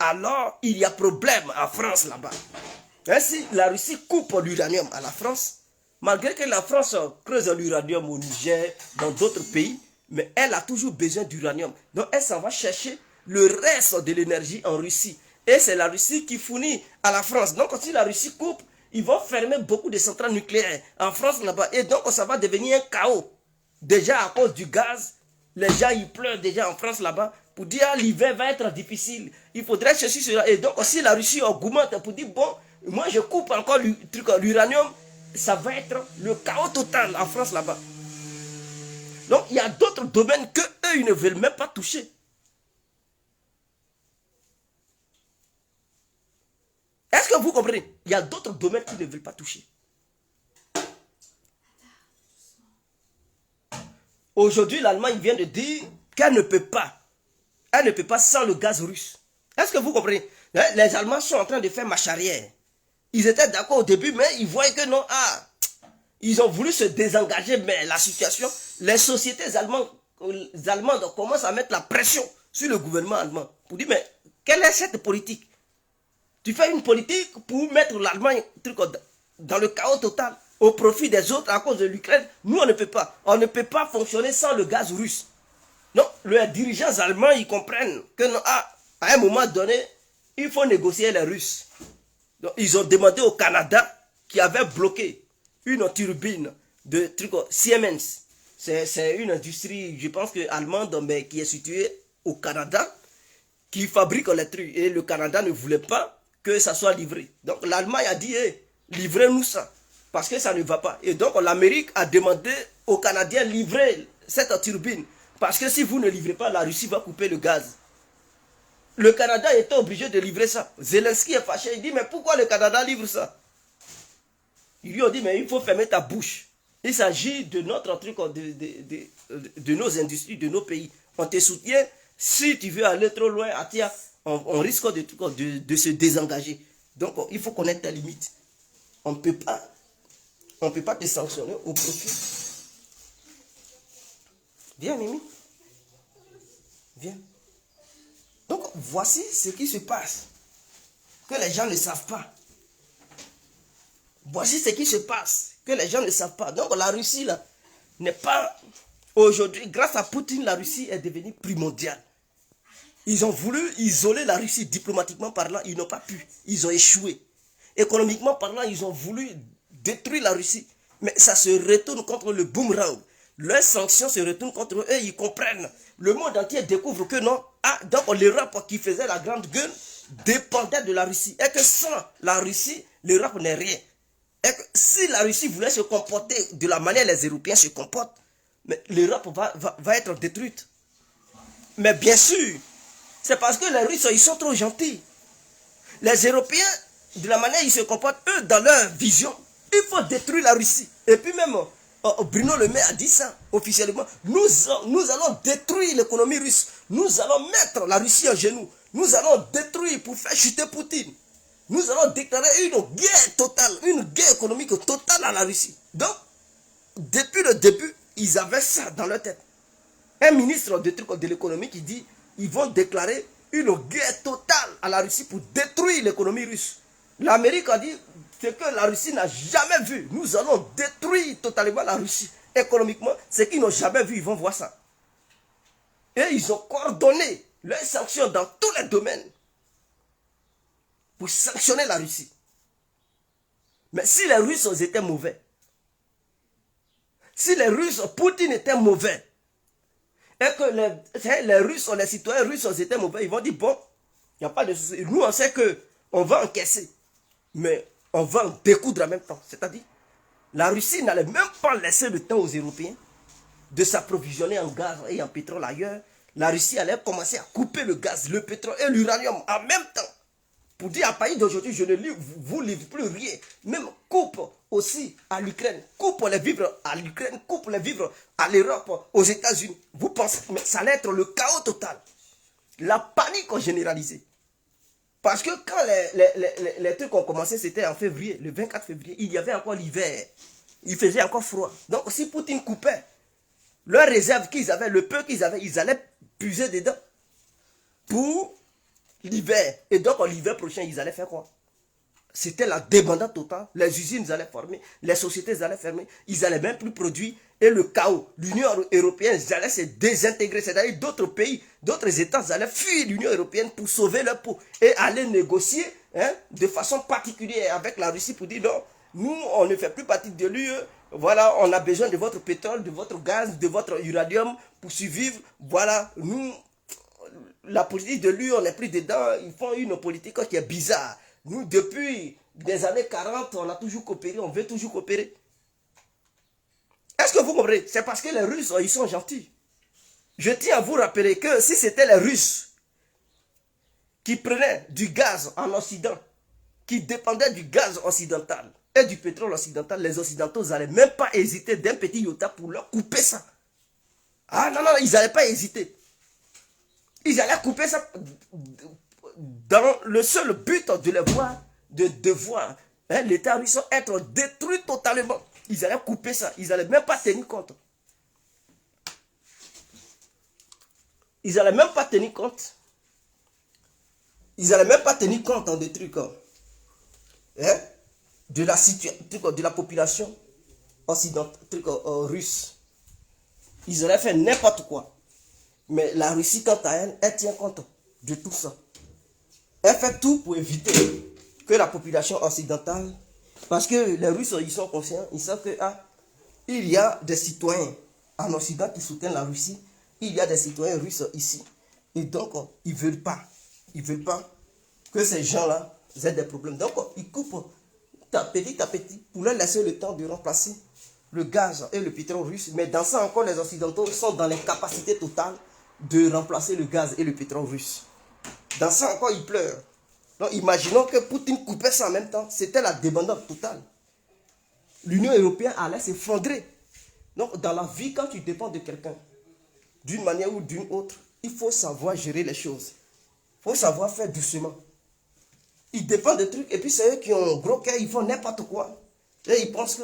[SPEAKER 1] alors il y a problème en France là-bas. Si la Russie coupe l'uranium à la France, malgré que la France creuse l'uranium au Niger, dans d'autres pays, mais elle a toujours besoin d'uranium. Donc elle s'en va chercher le reste de l'énergie en Russie. Et c'est la Russie qui fournit à la France. Donc si la Russie coupe, ils vont fermer beaucoup de centrales nucléaires en France là-bas. Et donc ça va devenir un chaos. Déjà à cause du gaz, les gens ils pleurent déjà en France là-bas pour dire ah, l'hiver va être difficile. Il faudrait chercher cela. Et donc si la Russie augmente pour dire bon, moi je coupe encore l'uranium, ça va être le chaos total en France là-bas. Donc il y a d'autres domaines que eux ils ne veulent même pas toucher. Est-ce que vous comprenez? Il y a d'autres domaines qu'ils ne veulent pas toucher. Aujourd'hui, l'Allemagne vient de dire qu'elle ne peut pas. Elle ne peut pas sans le gaz russe. Est-ce que vous comprenez? Les Allemands sont en train de faire marche arrière. Ils étaient d'accord au début, mais ils voyaient que non. Ah, ils ont voulu se désengager, mais la situation, les sociétés allemandes commencent à mettre la pression sur le gouvernement allemand. Pour dire, mais quelle est cette politique? Tu fais une politique pour mettre l'Allemagne dans le chaos total, au profit des autres à cause de l'Ukraine. Nous, on ne peut pas. On ne peut pas fonctionner sans le gaz russe. Non, les dirigeants allemands, ils comprennent que non, à un moment donné, il faut négocier les Russes. Donc, ils ont demandé au Canada, qui avait bloqué une turbine de Siemens. C'est une industrie, je pense que allemande, mais qui est située au Canada, qui fabrique les trucs. Et le Canada ne voulait pas que ça soit livré. Donc l'Allemagne a dit, hey, livrez-nous ça. Parce que ça ne va pas. Et donc l'Amérique a demandé aux Canadiens de livrer cette turbine. Parce que si vous ne livrez pas, la Russie va couper le gaz. Le Canada était obligé de livrer ça. Zelensky est fâché. Il dit, mais pourquoi le Canada livre ça? Ils lui ont dit, mais il faut fermer ta bouche. Il s'agit de notre truc, de nos industries, de nos pays. On te soutient. Si tu veux aller trop loin, on risque de se désengager. Donc, il faut connaître ta limite. On ne peut pas te sanctionner au profit. Viens, Mimi. Viens. Donc, voici ce qui se passe. Que les gens ne savent pas. Voici ce qui se passe. Que les gens ne savent pas. Donc, la Russie, là, n'est pas... Aujourd'hui, grâce à Poutine, la Russie est devenue primordiale. Ils ont voulu isoler la Russie diplomatiquement parlant. Ils n'ont pas pu. Ils ont échoué. Économiquement parlant, ils ont voulu détruire la Russie. Mais ça se retourne contre le boomerang. Leurs sanctions se retournent contre eux. Ils comprennent. Le monde entier découvre que non. Ah, donc l'Europe qui faisait la grande gueule dépendait de la Russie. Et que sans la Russie, l'Europe n'est rien. Et que si la Russie voulait se comporter de la manière les Européens se comportent, l'Europe va être détruite. Mais bien sûr, c'est parce que les Russes, ils sont trop gentils. Les Européens, de la manière ils se comportent, eux, dans leur vision, il faut détruire la Russie. Et puis même, Bruno Le Maire a dit ça officiellement. Nous allons détruire l'économie russe. Nous allons mettre la Russie en genoux. Nous allons détruire pour faire chuter Poutine. Nous allons déclarer une guerre totale, une guerre économique totale à la Russie. Donc, depuis le début, ils avaient ça dans leur tête. Un ministre de l'économie qui dit ils vont déclarer une guerre totale à la Russie pour détruire l'économie russe. L'Amérique a dit ce que la Russie n'a jamais vu. Nous allons détruire totalement la Russie économiquement. Ce qu'ils n'ont jamais vu, ils vont voir ça. Et ils ont coordonné leurs sanctions dans tous les domaines pour sanctionner la Russie. Mais si les Russes étaient mauvais, si les Russes, Poutine était mauvais, et que les Russes, les citoyens russes étaient mauvais, ils vont dire, bon, il n'y a pas de souci. Nous, on sait qu'on va encaisser, mais on va en découdre en même temps. C'est-à-dire, la Russie n'allait même pas laisser le temps aux Européens de s'approvisionner en gaz et en pétrole ailleurs. La Russie allait commencer à couper le gaz, le pétrole et l'uranium en même temps. Pour dire à Paris d'aujourd'hui, je ne vous livre plus rien. Même coupe aussi à l'Ukraine, coupe les vivres à l'Ukraine, coupe les vivres à l'Europe, aux États-Unis. Vous pensez, mais ça allait être le chaos total. La panique généralisée. Parce que quand les trucs ont commencé, c'était en février, le 24 février, il y avait encore l'hiver. Il faisait encore froid. Donc si Poutine coupait, leurs réserves qu'ils avaient, le peu qu'ils avaient, ils allaient puiser dedans pour l'hiver. Et donc l'hiver prochain, ils allaient faire quoi? C'était la débandade totale. Les usines allaient fermer, les sociétés allaient fermer, ils n'allaient même plus produire. Et le chaos, l'Union européenne allait se désintégrer. C'est-à-dire d'autres pays, d'autres États allaient fuir l'Union européenne pour sauver leur peau. Et aller négocier de façon particulière avec la Russie pour dire non, nous on ne fait plus partie de l'UE. Voilà, on a besoin de votre pétrole, de votre gaz, de votre uranium pour survivre. Voilà, nous, la politique de l'UE, on n'est plus dedans. Ils font une politique qui est bizarre. Nous, depuis des années 40, on a toujours coopéré, on veut toujours coopérer. Est-ce que vous comprenez? C'est parce que les Russes, ils sont gentils. Je tiens à vous rappeler que si c'était les Russes qui prenaient du gaz en Occident, qui dépendaient du gaz occidental et du pétrole occidental, les Occidentaux n'allaient même pas hésiter d'un petit iota pour leur couper ça. Ah non, non, ils n'allaient pas hésiter. Ils allaient couper ça dans le seul but de voir l'État russe être détruit totalement. Ils allaient couper ça. Ils n'allaient même pas tenir compte. Ils n'allaient même pas tenir compte. Ils n'allaient même pas tenir compte des trucs de la situation, de la population occidentale, russe. Ils auraient fait n'importe quoi. Mais la Russie, quant à elle, elle tient compte de tout ça. Elle fait tout pour éviter que la population occidentale, parce que les Russes, ils sont conscients, ils savent que il y a des citoyens en Occident qui soutiennent la Russie, il y a des citoyens russes ici. Et donc, ils ne veulent pas que ces gens-là aient des problèmes. Donc, ils coupent à petit, pour leur laisser le temps de remplacer le gaz et le pétrole russe. Mais dans ça encore, les Occidentaux sont dans l'incapacité totale de remplacer le gaz et le pétrole russe. Dans ça encore, ils pleurent. Donc imaginons que Poutine coupait ça en même temps. C'était la dépendance totale. L'Union européenne allait s'effondrer. Donc dans la vie, quand tu dépends de quelqu'un, d'une manière ou d'une autre, il faut savoir gérer les choses. Il faut savoir faire doucement. Ils dépendent de trucs et puis c'est eux qui ont un gros cœur, ils font n'importe quoi. Et ils pensent que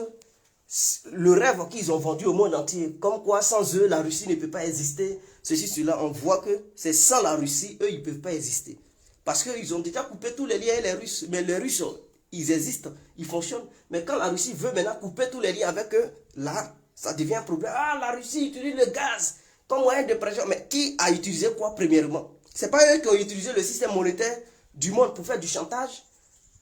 [SPEAKER 1] le rêve qu'ils ont vendu au monde entier, comme quoi sans eux la Russie ne peut pas exister, ceci, cela, on voit que c'est sans la Russie, eux ils ne peuvent pas exister. Parce qu'ils ont déjà coupé tous les liens avec les Russes, mais les Russes, ils existent, ils fonctionnent. Mais quand la Russie veut maintenant couper tous les liens avec eux, là, ça devient un problème. Ah, la Russie utilise le gaz comme moyen de pression. Mais qui a utilisé quoi premièrement? Ce n'est pas eux qui ont utilisé le système monétaire du monde pour faire du chantage,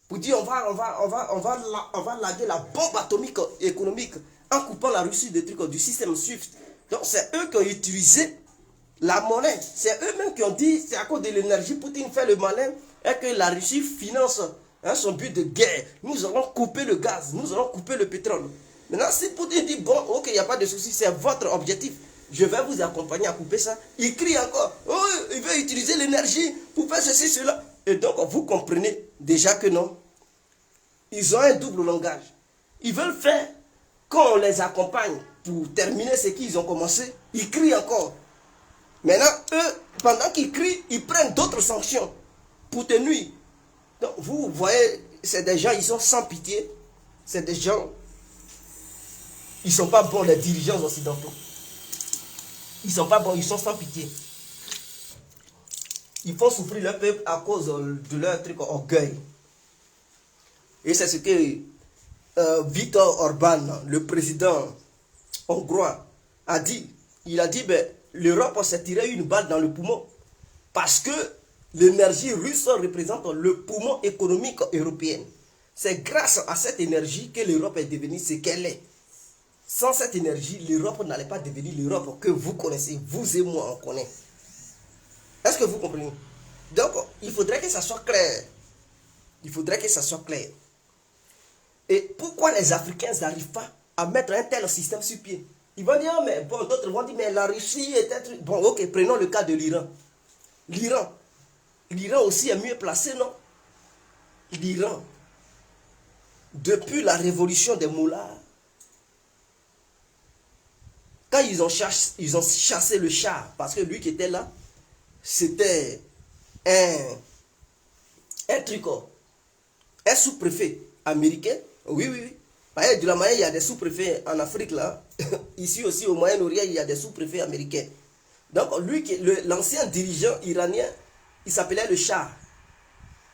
[SPEAKER 1] pour dire on va larguer la bombe atomique économique en coupant la Russie des trucs du système SWIFT. Donc c'est eux qui ont utilisé la monnaie. C'est eux-mêmes qui ont dit c'est à cause de l'énergie, Poutine fait le malin et que la Russie finance son but de guerre. Nous allons couper le gaz, nous allons couper le pétrole. Maintenant si Poutine dit bon ok il n'y a pas de souci, c'est votre objectif, je vais vous accompagner à couper ça. Il crie encore, oh il veut utiliser l'énergie pour faire ceci, cela. Et donc vous comprenez déjà que non. Ils ont un double langage. Ils veulent faire qu'on les accompagne pour terminer ce qu'ils ont commencé. Ils crient encore. Maintenant, eux, pendant qu'ils crient, ils prennent d'autres sanctions pour te nuire. Donc, vous voyez, c'est des gens, ils sont sans pitié. C'est des gens, ils ne sont pas bons, les dirigeants occidentaux. Ils ne sont pas bons, ils sont sans pitié. Ils font souffrir leur peuple à cause de leur truc orgueil. Et c'est ce que Viktor Orban, le président hongrois, a dit. Il a dit, ben, l'Europe s'est tiré une balle dans le poumon. Parce que l'énergie russe représente le poumon économique européen. C'est grâce à cette énergie que l'Europe est devenue ce qu'elle est. Sans cette énergie, l'Europe n'allait pas devenir l'Europe que vous connaissez. Vous et moi, on connaît. Est-ce que vous comprenez? Donc, il faudrait que ça soit clair. Il faudrait que ça soit clair. Et pourquoi les Africains n'arrivent pas à mettre un tel système sur pied? Ils vont dire, mais bon, d'autres vont dire, mais la Russie est un truc. Bon, ok, prenons le cas de l'Iran. L'Iran aussi est mieux placé, non? L'Iran, depuis la révolution des moullards, quand ils ont chassé le Shah, parce que lui qui était là, c'était un truc, un sous-préfet américain. Oui. De la manière, il y a des sous-préfets en Afrique, là. Ici aussi, au Moyen-Orient, il y a des sous-préfets américains. Donc, lui, l'ancien dirigeant iranien, il s'appelait le Shah.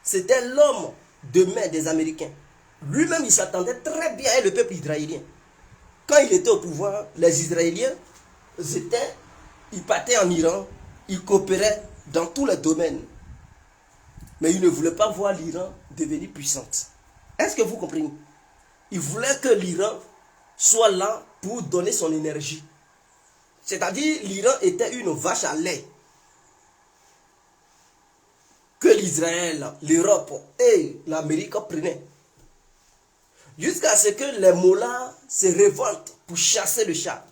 [SPEAKER 1] C'était l'homme de main des Américains. Lui-même, il s'attendait très bien avec le peuple israélien. Quand il était au pouvoir, les Israéliens, ils partaient en Iran, ils coopéraient dans tous les domaines. Mais ils ne voulaient pas voir l'Iran devenir puissante. Est-ce que vous comprenez? Ils voulaient que l'Iran soit là pour donner son énergie. C'est-à-dire, l'Iran était une vache à lait. Que l'Israël, l'Europe et l'Amérique prenaient. Jusqu'à ce que les mollahs se révoltent pour chasser le Shah.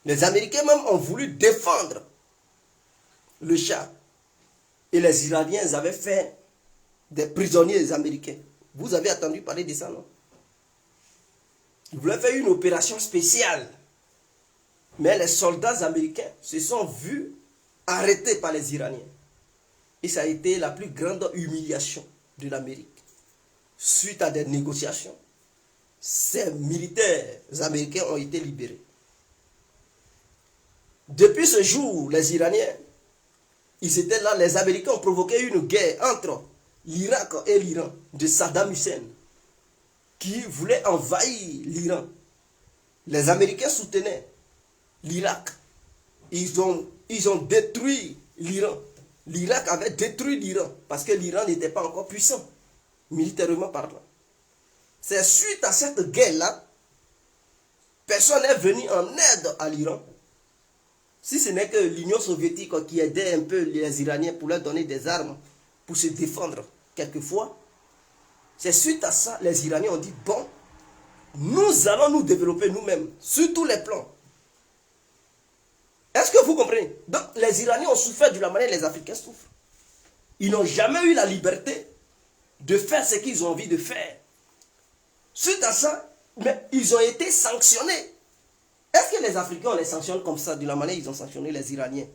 [SPEAKER 1] Les Américains même ont voulu défendre le Shah. Et les Iraniens avaient fait des prisonniers américains. Vous avez entendu parler de ça, non? Ils voulaient faire une opération spéciale. Mais les soldats américains se sont vus arrêtés par les Iraniens. Et ça a été la plus grande humiliation de l'Amérique. Suite à des négociations, ces militaires américains ont été libérés. Depuis ce jour, les Iraniens, ils étaient là, les Américains ont provoqué une guerre entre l'Irak et l'Iran de Saddam Hussein, qui voulait envahir l'Iran. Les Américains soutenaient l'Irak. Ils ont détruit l'Iran. L'Irak avait détruit l'Iran parce que l'Iran n'était pas encore puissant, militairement parlant. C'est suite à cette guerre-là, personne n'est venu en aide à l'Iran. Si ce n'est que l'Union soviétique qui aidait un peu les Iraniens pour leur donner des armes, pour se défendre quelquefois. C'est suite à ça, les Iraniens ont dit, bon, nous allons nous développer nous-mêmes, sur tous les plans. Est-ce que vous comprenez? Donc, les Iraniens ont souffert de la manière dont les Africains souffrent. Ils n'ont jamais eu la liberté de faire ce qu'ils ont envie de faire. Suite à ça, mais ils ont été sanctionnés. Est-ce que les Africains, on les sanctionne comme ça, de la manière dont ils ont sanctionné les Iraniens?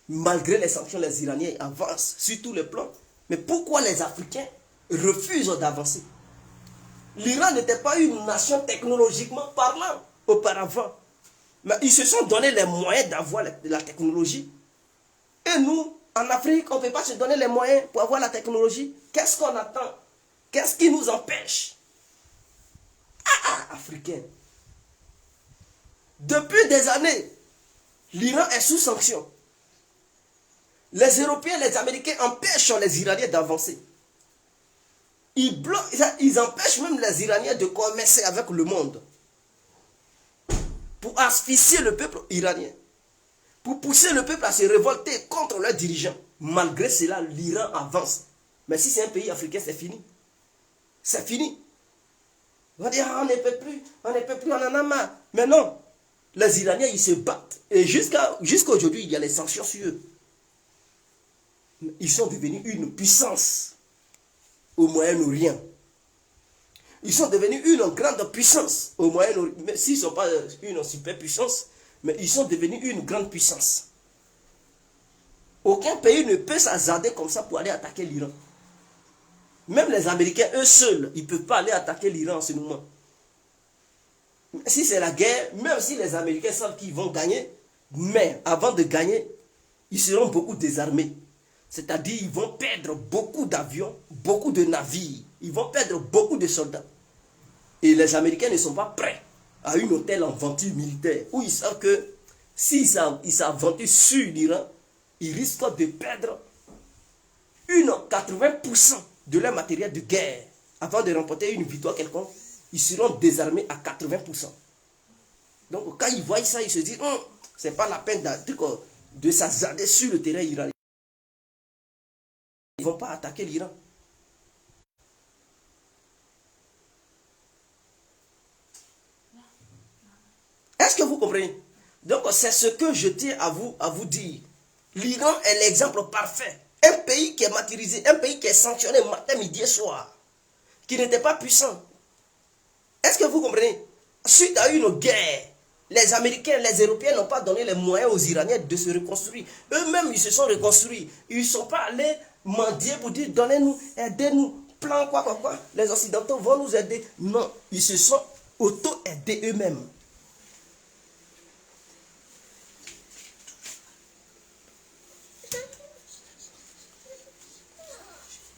[SPEAKER 1] Malgré les sanctions, les Iraniens avancent sur tous les plans. Mais pourquoi les Africains refusent d'avancer? L'Iran n'était pas une nation technologiquement parlant auparavant. Mais ils se sont donné les moyens d'avoir la technologie. Et nous, en Afrique, on ne peut pas se donner les moyens pour avoir la technologie. Qu'est-ce qu'on attend? Qu'est-ce qui nous empêche? Africains. Depuis des années, l'Iran est sous sanction. Les Européens, les Américains empêchent les Iraniens d'avancer. Ils empêchent même les Iraniens de commercer avec le monde. Pour asphyxier le peuple iranien. Pour pousser le peuple à se révolter contre leurs dirigeants. Malgré cela, l'Iran avance. Mais si c'est un pays africain, c'est fini. C'est fini. On va dire, on ne peut plus, on en a marre. Mais non, les Iraniens, ils se battent. Et jusqu'à aujourd'hui, il y a les sanctions sur eux. Ils sont devenus une puissance au Moyen-Orient. Ils sont devenus une grande puissance au Moyen-Orient. Mais s'ils ne sont pas une super puissance, mais ils sont devenus une grande puissance. Aucun pays ne peut s'hasarder comme ça pour aller attaquer l'Iran. Même les Américains, eux seuls, ils ne peuvent pas aller attaquer l'Iran en ce moment. Si c'est la guerre, même si les Américains savent qu'ils vont gagner, mais avant de gagner, ils seront beaucoup désarmés. C'est-à-dire qu'ils vont perdre beaucoup d'avions, beaucoup de navires. Ils vont perdre beaucoup de soldats. Et les Américains ne sont pas prêts à une telle aventure militaire où ils savent que s'ils s'aventurent sur l'Iran, ils risquent de perdre 80% de leur matériel de guerre. Avant de remporter une victoire quelconque, ils seront désarmés à 80%. Donc quand ils voient ça, ils se disent, c'est pas la peine de s'hasarder sur le terrain iranien. Ils ne vont pas attaquer l'Iran. Est-ce que vous comprenez? Donc c'est ce que je tiens à vous dire. L'Iran est l'exemple parfait. Un pays qui est martyrisé, un pays qui est sanctionné matin, midi et soir, qui n'était pas puissant. Est-ce que vous comprenez? Suite à une guerre, les Américains, les Européens n'ont pas donné les moyens aux Iraniens de se reconstruire. Eux-mêmes, ils se sont reconstruits. Ils ne sont pas allés mendier pour dire, donnez-nous, aidez-nous, plan quoi. Les Occidentaux vont nous aider. Non, ils se sont auto-aidés eux-mêmes.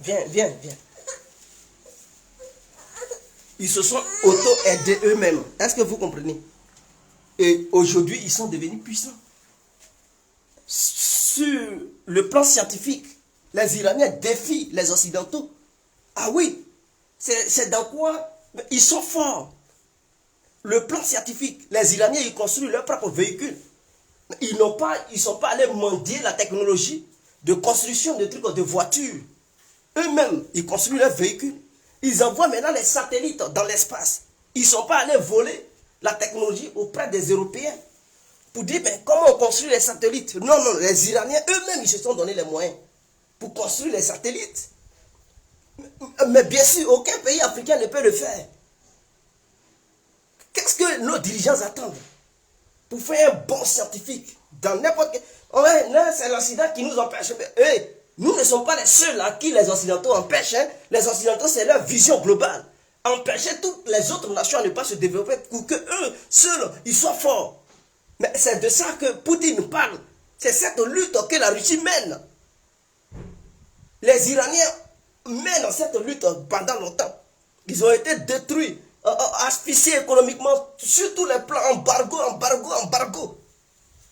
[SPEAKER 1] Viens. Ils se sont auto-aidés eux-mêmes. Est-ce que vous comprenez? Et aujourd'hui, ils sont devenus puissants. Sur le plan scientifique, les Iraniens défient les Occidentaux. Ah oui, c'est dans quoi? Ils sont forts. Le plan scientifique, les Iraniens, ils construisent leurs propres véhicules. Ils ne sont pas allés mendier la technologie de construction de trucs, de voitures. Eux-mêmes, ils construisent leurs véhicules. Ils envoient maintenant les satellites dans l'espace. Ils ne sont pas allés voler la technologie auprès des Européens. Pour dire, mais comment on construit les satellites? Non, les Iraniens, eux-mêmes, ils se sont donné les moyens pour construire les satellites. Mais bien sûr, aucun pays africain ne peut le faire. Qu'est-ce que nos dirigeants attendent pour faire un bon scientifique dans n'importe quel... Ouais, c'est l'Occident qui nous empêche. Nous ne sommes pas les seuls à qui les Occidentaux empêchent. Les Occidentaux, c'est leur vision globale. Empêcher toutes les autres nations à ne pas se développer pour que eux, seuls, ils soient forts. Mais c'est de ça que Poutine parle. C'est cette lutte que la Russie mène. Les Iraniens mènent cette lutte pendant longtemps. Ils ont été détruits, asphyxiés économiquement, sur tous les plans, embargo.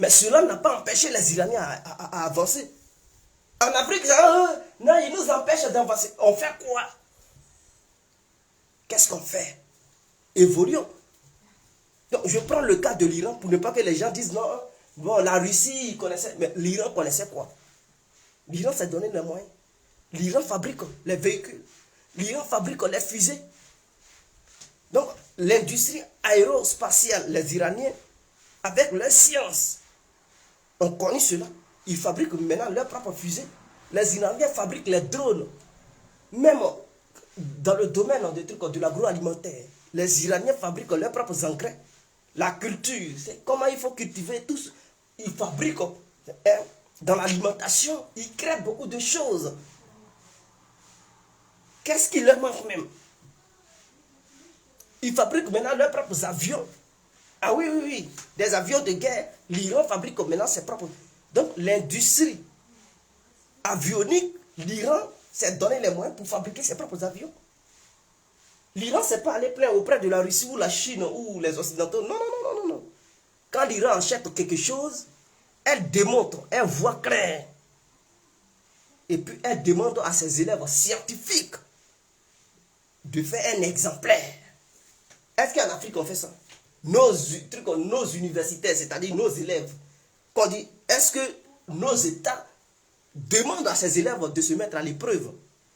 [SPEAKER 1] Mais cela n'a pas empêché les Iraniens à avancer. En Afrique, non, ils nous empêchent d'avancer. On fait quoi? Qu'est-ce qu'on fait? Évoluons. Donc, je prends le cas de l'Iran pour ne pas que les gens disent non, bon, la Russie, ils connaissaient. Mais l'Iran connaissait quoi? L'Iran s'est donné les moyens. L'Iran fabrique les véhicules. L'Iran fabrique les fusées. Donc, l'industrie aérospatiale, les Iraniens, avec leur science, ont connu cela. Ils fabriquent maintenant leurs propres fusées. Les Iraniens fabriquent les drones. Même dans le domaine de l'agroalimentaire, les Iraniens fabriquent leurs propres engrais. La culture, c'est comment il faut cultiver tous. Ils fabriquent dans l'alimentation, ils créent beaucoup de choses. Qu'est-ce qui leur manque même? Ils fabriquent maintenant leurs propres avions. Ah oui, oui, oui. Des avions de guerre. L'Iran fabrique maintenant ses propres. Donc l'industrie avionique, l'Iran s'est donné les moyens pour fabriquer ses propres avions. L'Iran ne s'est pas allé plaindre auprès de la Russie ou la Chine ou les Occidentaux. Non, non, non, non, non. Quand l'Iran achète quelque chose, elle démontre, elle voit clair. Et puis elle demande à ses élèves scientifiques de faire un exemplaire. Est-ce qu'en Afrique on fait ça? Nos universitaires, c'est-à-dire nos élèves, qu'on dit, est-ce que nos États demandent à ces élèves de se mettre à l'épreuve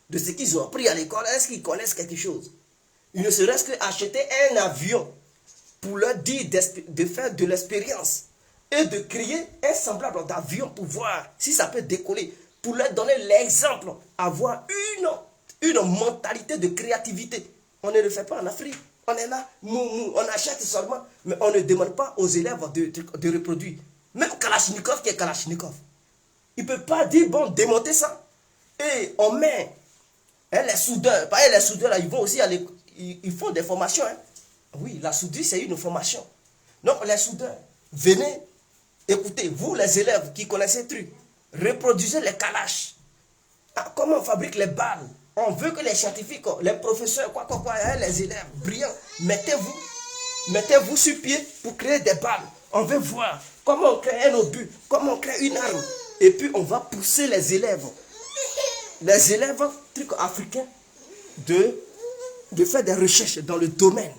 [SPEAKER 1] de ce qu'ils ont appris à l'école? Est-ce qu'ils connaissent quelque chose? Il ne serait-ce qu'acheter un avion pour leur dire de faire de l'expérience et de créer un semblable d'avion pour voir si ça peut décoller, pour leur donner l'exemple, avoir une mentalité de créativité. On ne le fait pas en Afrique. On est là, on achète seulement, mais on ne demande pas aux élèves de reproduire. Même Kalachnikov qui est Kalachnikov, il ne peut pas dire, bon, démonter ça. Et on met les soudeurs, pareil, les soudeurs, là, ils vont aussi aller, ils font des formations. Hein. Oui, la soudure, c'est une formation. Donc, les soudeurs, venez, écoutez, vous les élèves qui connaissez ces trucs, reproduisez les kalash. Ah, comment on fabrique les balles? On veut que les scientifiques, les professeurs, les élèves brillants, mettez-vous sur pied pour créer des balles. On veut voir comment on crée un obus, comment on crée une arme. Et puis on va pousser les élèves trucs africains, de faire des recherches dans le domaine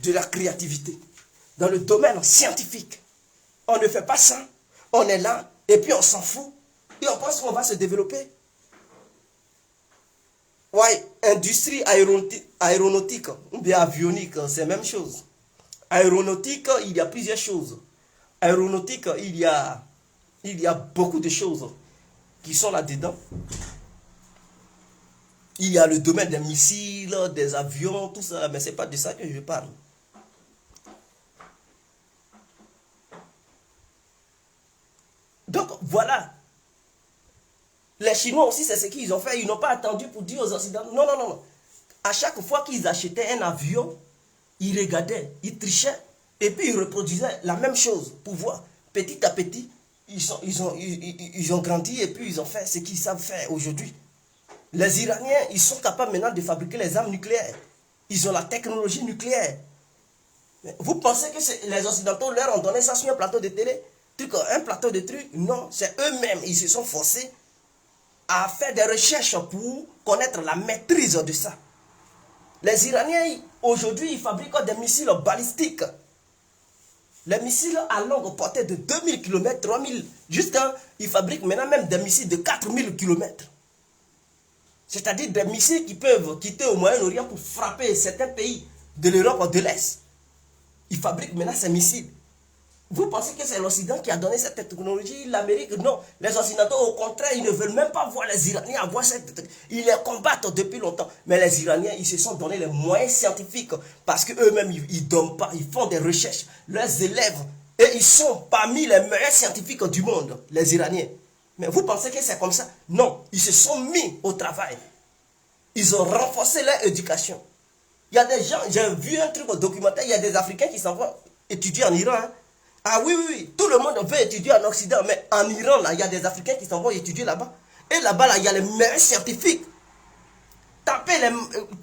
[SPEAKER 1] de la créativité, dans le domaine scientifique. On ne fait pas ça, on est là, et puis on s'en fout, et on pense qu'on va se développer. Ouais, industrie aéronautique ou bien avionique, c'est la même chose. Aéronautique, il y a plusieurs choses. Aéronautique, il y a beaucoup de choses qui sont là-dedans. Il y a le domaine des missiles, des avions, tout ça, mais ce n'est pas de ça que je parle. Donc, voilà. Les Chinois aussi, c'est ce qu'ils ont fait. Ils n'ont pas attendu pour dire aux Occidentaux. Non, non, non, non. À chaque fois qu'ils achetaient un avion, ils regardaient, ils trichaient, et puis ils reproduisaient la même chose pour voir. Petit à petit, ils ont grandi et puis ils ont fait ce qu'ils savent faire aujourd'hui. Les Iraniens, ils sont capables maintenant de fabriquer les armes nucléaires. Ils ont la technologie nucléaire. Vous pensez que les Occidentaux leur ont donné ça sur un plateau de télé? Un plateau de trucs? Non, c'est eux-mêmes, ils se sont forcés à faire des recherches pour connaître la maîtrise de ça. Les Iraniens, aujourd'hui, ils fabriquent des missiles balistiques. Les missiles à longue portée de 2000 km, 3000, ils fabriquent maintenant même des missiles de 4000 km. C'est-à-dire des missiles qui peuvent quitter au Moyen-Orient pour frapper certains pays de l'Europe de l'Est. Ils fabriquent maintenant ces missiles. Vous pensez que c'est l'Occident qui a donné cette technologie? L'Amérique? Non. Les Occidentaux, au contraire, ils ne veulent même pas voir les Iraniens avoir cette technologie. Ils les combattent depuis longtemps. Mais les Iraniens, ils se sont donné les moyens scientifiques parce qu'eux-mêmes, ils ne donnent pas, ils font des recherches. Leurs élèves, et ils sont parmi les meilleurs scientifiques du monde, les Iraniens. Mais vous pensez que c'est comme ça? Non. Ils se sont mis au travail. Ils ont renforcé leur éducation. Il y a des gens, j'ai vu un truc au documentaire, il y a des Africains qui s'en vont étudier en Iran. Hein. Ah oui, oui, oui, tout le monde veut étudier en Occident, mais en Iran, là, il y a des Africains qui s'en vont étudier là-bas. Et là-bas, là, il y a les meilleurs scientifiques. Tapez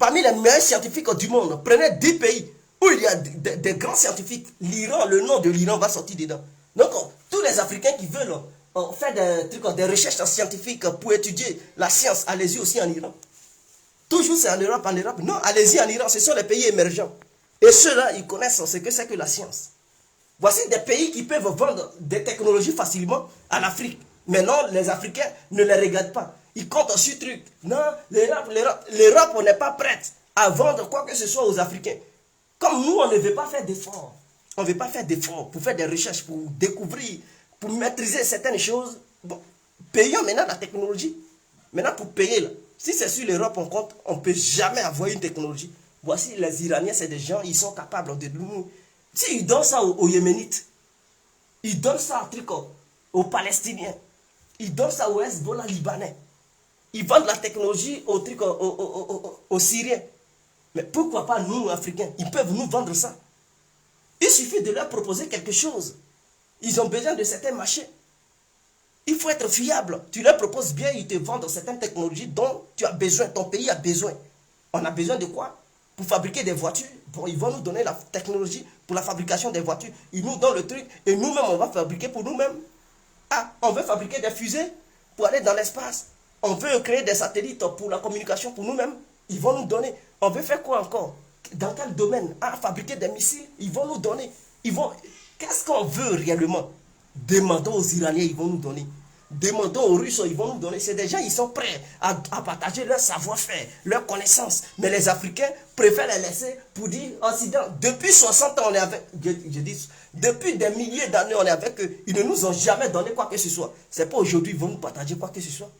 [SPEAKER 1] parmi les meilleurs scientifiques du monde. Prenez 10 pays où il y a des grands scientifiques. L'Iran, le nom de l'Iran va sortir dedans. Donc, tous les Africains qui veulent faire des recherches scientifiques pour étudier la science, allez-y aussi en Iran. Toujours c'est en Europe, Non, allez-y en Iran, ce sont les pays émergents. Et ceux-là, ils connaissent ce que c'est que la science. Voici des pays qui peuvent vendre des technologies facilement à l'Afrique. Maintenant, les Africains ne les regardent pas. Ils comptent sur truc. Non, l'Europe n'est pas prête à vendre quoi que ce soit aux Africains. Comme nous, on ne veut pas faire d'efforts. On ne veut pas faire d'efforts pour faire des recherches, pour découvrir, pour maîtriser certaines choses. Bon, payons maintenant la technologie. Maintenant, pour payer, là, si c'est sur l'Europe, on compte, on ne peut jamais avoir une technologie. Voici, les Iraniens, c'est des gens, ils sont capables de nous. Si ils donnent ça aux Yéménites, ils donnent ça à Tricot, aux Palestiniens, ils donnent ça aux Hezbollah libanais. Ils vendent la technologie aux, aux Syriens. Mais pourquoi pas nous, Africains? Ils peuvent nous vendre ça. Il suffit de leur proposer quelque chose. Ils ont besoin de certains marchés. Il faut être fiable. Tu leur proposes bien, ils te vendent certaines technologies dont tu as besoin, ton pays a besoin. On a besoin de quoi? Pour fabriquer des voitures. Bon, ils vont nous donner la technologie pour la fabrication des voitures. Ils nous donnent le truc et nous-mêmes, on va fabriquer pour nous-mêmes. Ah, on veut fabriquer des fusées pour aller dans l'espace. On veut créer des satellites pour la communication pour nous-mêmes. Ils vont nous donner. On veut faire quoi encore? Dans quel domaine? Ah, fabriquer des missiles. Ils vont nous donner. Ils vont... Qu'est-ce qu'on veut réellement? Demandons aux Iraniens, ils vont nous donner. Demandons aux Russes, ils vont nous donner. C'est des gens, ils sont prêts à partager leur savoir-faire, leurs connaissances. Mais les Africains préfèrent les laisser pour dire Occident. Depuis 60 ans, on est avec. Je dis, depuis des milliers d'années, on est avec eux. Ils ne nous ont jamais donné quoi que ce soit. C'est pas aujourd'hui qu'ils vont nous partager quoi que ce soit.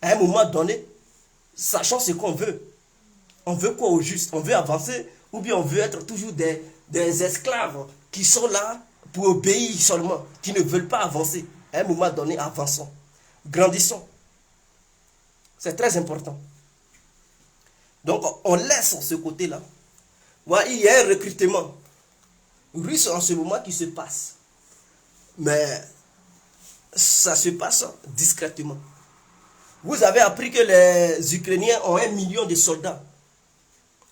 [SPEAKER 1] À un moment donné, sachant ce qu'on veut. On veut quoi au juste? On veut avancer ou bien on veut être toujours des esclaves qui sont là pour obéir seulement, qui ne veulent pas avancer. À un moment donné, avançons, grandissons. C'est très important. Donc, on laisse ce côté-là. Voilà, il y a un recrutement russe en ce moment qui se passe. Mais ça se passe discrètement. Vous avez appris que les Ukrainiens ont 1 million de soldats.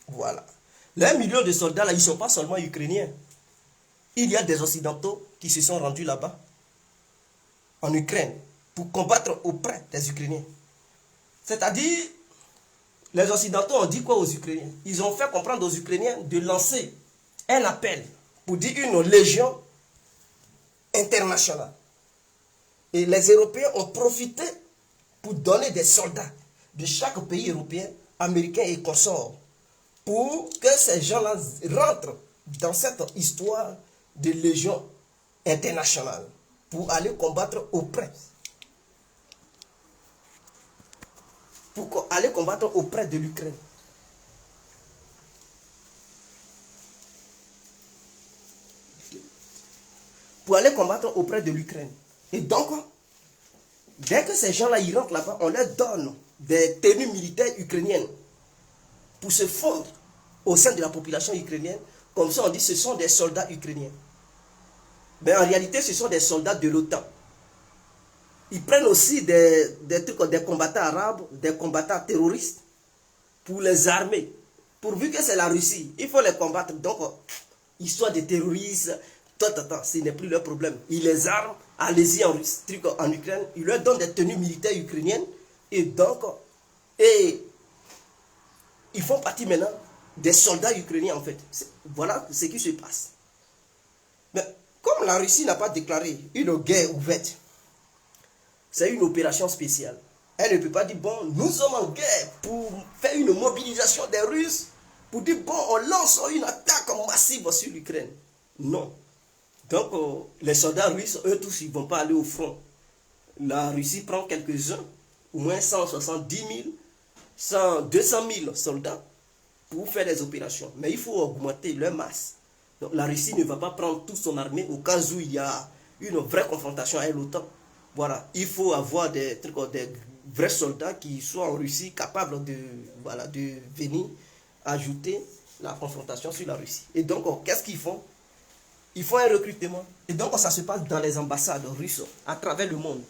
[SPEAKER 1] Voilà. Les 1 million de soldats, là, ils ne sont pas seulement Ukrainiens. Il y a des Occidentaux qui se sont rendus là-bas, en Ukraine, pour combattre auprès des Ukrainiens. C'est-à-dire, les Occidentaux ont dit quoi aux Ukrainiens? Ils ont fait comprendre aux Ukrainiens de lancer un appel pour dire une légion internationale. Et les Européens ont profité pour donner des soldats de chaque pays européen, américain et consorts, pour que ces gens-là rentrent dans cette histoire de légion internationale, pour aller combattre auprès. Pour aller combattre auprès de l'Ukraine. Pour aller combattre auprès de l'Ukraine. Et donc, dès que ces gens-là ils rentrent là-bas, on leur donne des tenues militaires ukrainiennes pour se fondre au sein de la population ukrainienne. Comme ça, on dit que ce sont des soldats ukrainiens. Mais en réalité, ce sont des soldats de l'OTAN. Ils prennent aussi des combattants arabes, des combattants terroristes pour les armer. Pourvu que c'est la Russie, il faut les combattre. Donc, histoire de terroristes, ce n'est plus leur problème. Ils les arment, allez-y en Ukraine, ils leur donnent des tenues militaires ukrainiennes. Et donc, ils font partie maintenant des soldats ukrainiens en fait. Voilà ce qui se passe. Mais comme la Russie n'a pas déclaré une guerre ouverte, c'est une opération spéciale. Elle ne peut pas dire, bon, nous sommes en guerre pour faire une mobilisation des Russes, pour dire, bon, on lance une attaque massive sur l'Ukraine. Non. Donc, les soldats russes, eux tous, ils ne vont pas aller au front. La Russie prend quelques-uns, au moins 170 000, 200 000 soldats pour faire des opérations. Mais il faut augmenter leur masse. Donc, la Russie ne va pas prendre toute son armée au cas où il y a une vraie confrontation avec l'OTAN. Voilà, il faut avoir des vrais soldats qui soient en Russie capables de venir ajouter la confrontation sur la Russie. Et donc, qu'est-ce qu'ils font? Ils font un recrutement. Et donc, ça se passe dans les ambassades russes à travers le monde.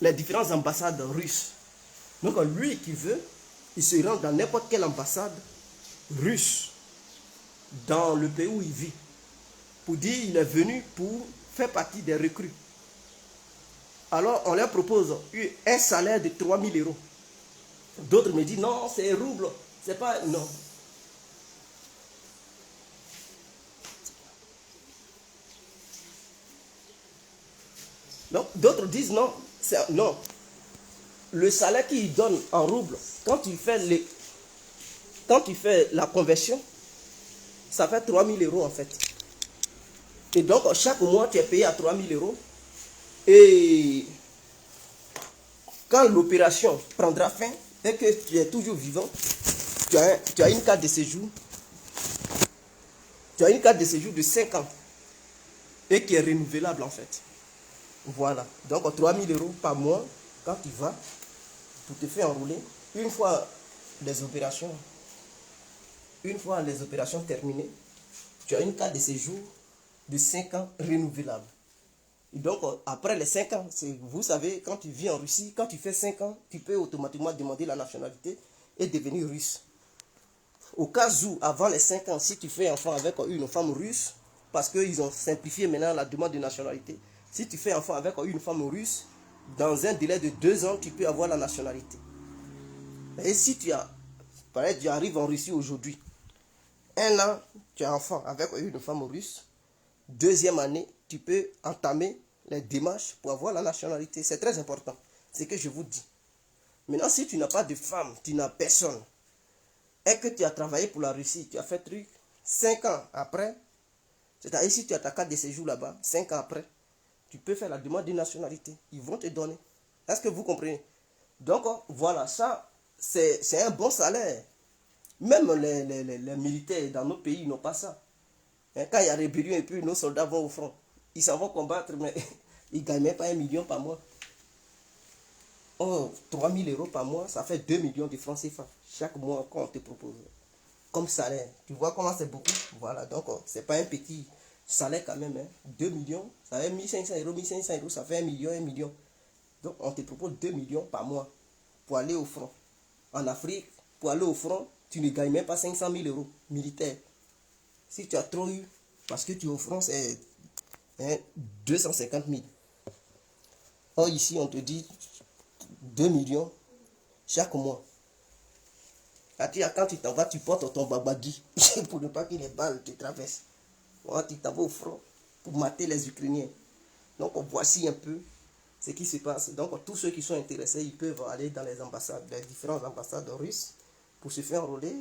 [SPEAKER 1] Les différentes ambassades russes. Donc, lui qui veut, il se rend dans n'importe quelle ambassade russe dans le pays où il vit. Pour dire qu'il est venu pour faire partie des recrues. Alors, on leur propose un salaire de 3 000 euros. D'autres me disent, non, c'est un rouble. C'est pas... Non. Donc, d'autres disent non. Non. Le salaire qu'ils donnent en roubles, quand tu fais la conversion, ça fait 3 000 € en fait. Et donc, chaque mois, tu es payé à 3 000 €. Et quand l'opération prendra fin, et que tu es toujours vivant, tu as une carte de séjour. Tu as une carte de séjour de 5 ans. Et qui est renouvelable en fait. Voilà. Donc 3 000 € par mois, quand tu vas, pour te faire enrouler, une fois les opérations terminées, tu as une carte de séjour de 5 ans renouvelable. Et donc après les 5 ans, vous savez, quand tu vis en Russie, quand tu fais 5 ans, tu peux automatiquement demander la nationalité et devenir russe. Au cas où, avant les 5 ans, si tu fais enfant avec une femme russe, parce qu'ils ont simplifié maintenant la demande de nationalité, si tu fais enfant avec une femme russe, dans un délai de 2 ans, tu peux avoir la nationalité. Et si tu arrives en Russie aujourd'hui, 1 an, tu as enfant avec une femme russe, 2e année, tu peux entamer les démarches pour avoir la nationalité. C'est très important, c'est ce que je vous dis. Maintenant, si tu n'as pas de femme, tu n'as personne, et que tu as travaillé pour la Russie, tu as fait truc, 5 ans après, c'est-à-dire si tu as ta carte de séjour là-bas, 5 ans après, tu peux faire la demande de nationalité. Ils vont te donner. Est-ce que vous comprenez? Donc, voilà, ça, c'est un bon salaire. Même les militaires dans nos pays n'ont pas ça. Quand il y a rébellion et puis nos soldats vont au front, ils s'en vont combattre, mais ils ne gagnent même pas 1 million par mois. Oh, 3 000 € par mois, ça fait 2 millions de francs CFA chaque mois qu'on te propose comme salaire. Tu vois comment c'est beaucoup? Voilà, donc c'est pas un petit salaire quand même. 2 millions, ça fait 1 500 €, 1 500 €, ça fait 1 million, 1 million. Donc on te propose 2 millions par mois pour aller au front. En Afrique, pour aller au front, tu ne gagnes même pas 500 000 € militaire. Si tu as trop eu, parce que tu es au front, c'est 250 000. Or ici, on te dit 2 millions chaque mois. Quand tu t'en vas, tu portes ton babagui pour ne pas que les balles te traversent. Tu t'en vas au front pour mater les Ukrainiens. Donc voici un peu ce qui se passe. Donc tous ceux qui sont intéressés, ils peuvent aller dans les ambassades, les différentes ambassades russes pour se faire enrôler.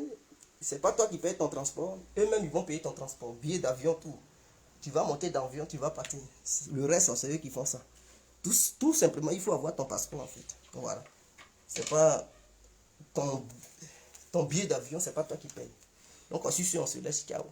[SPEAKER 1] C'est pas toi qui payes ton transport, eux-mêmes ils vont payer ton transport, billet d'avion, tout. Tu vas monter dans l'avion, tu vas partir. Le reste, c'est eux qui font ça. Tout simplement, il faut avoir ton passeport en fait. Voilà. C'est pas ton billet d'avion, c'est pas toi qui payes. Donc, on se laisse, ciao.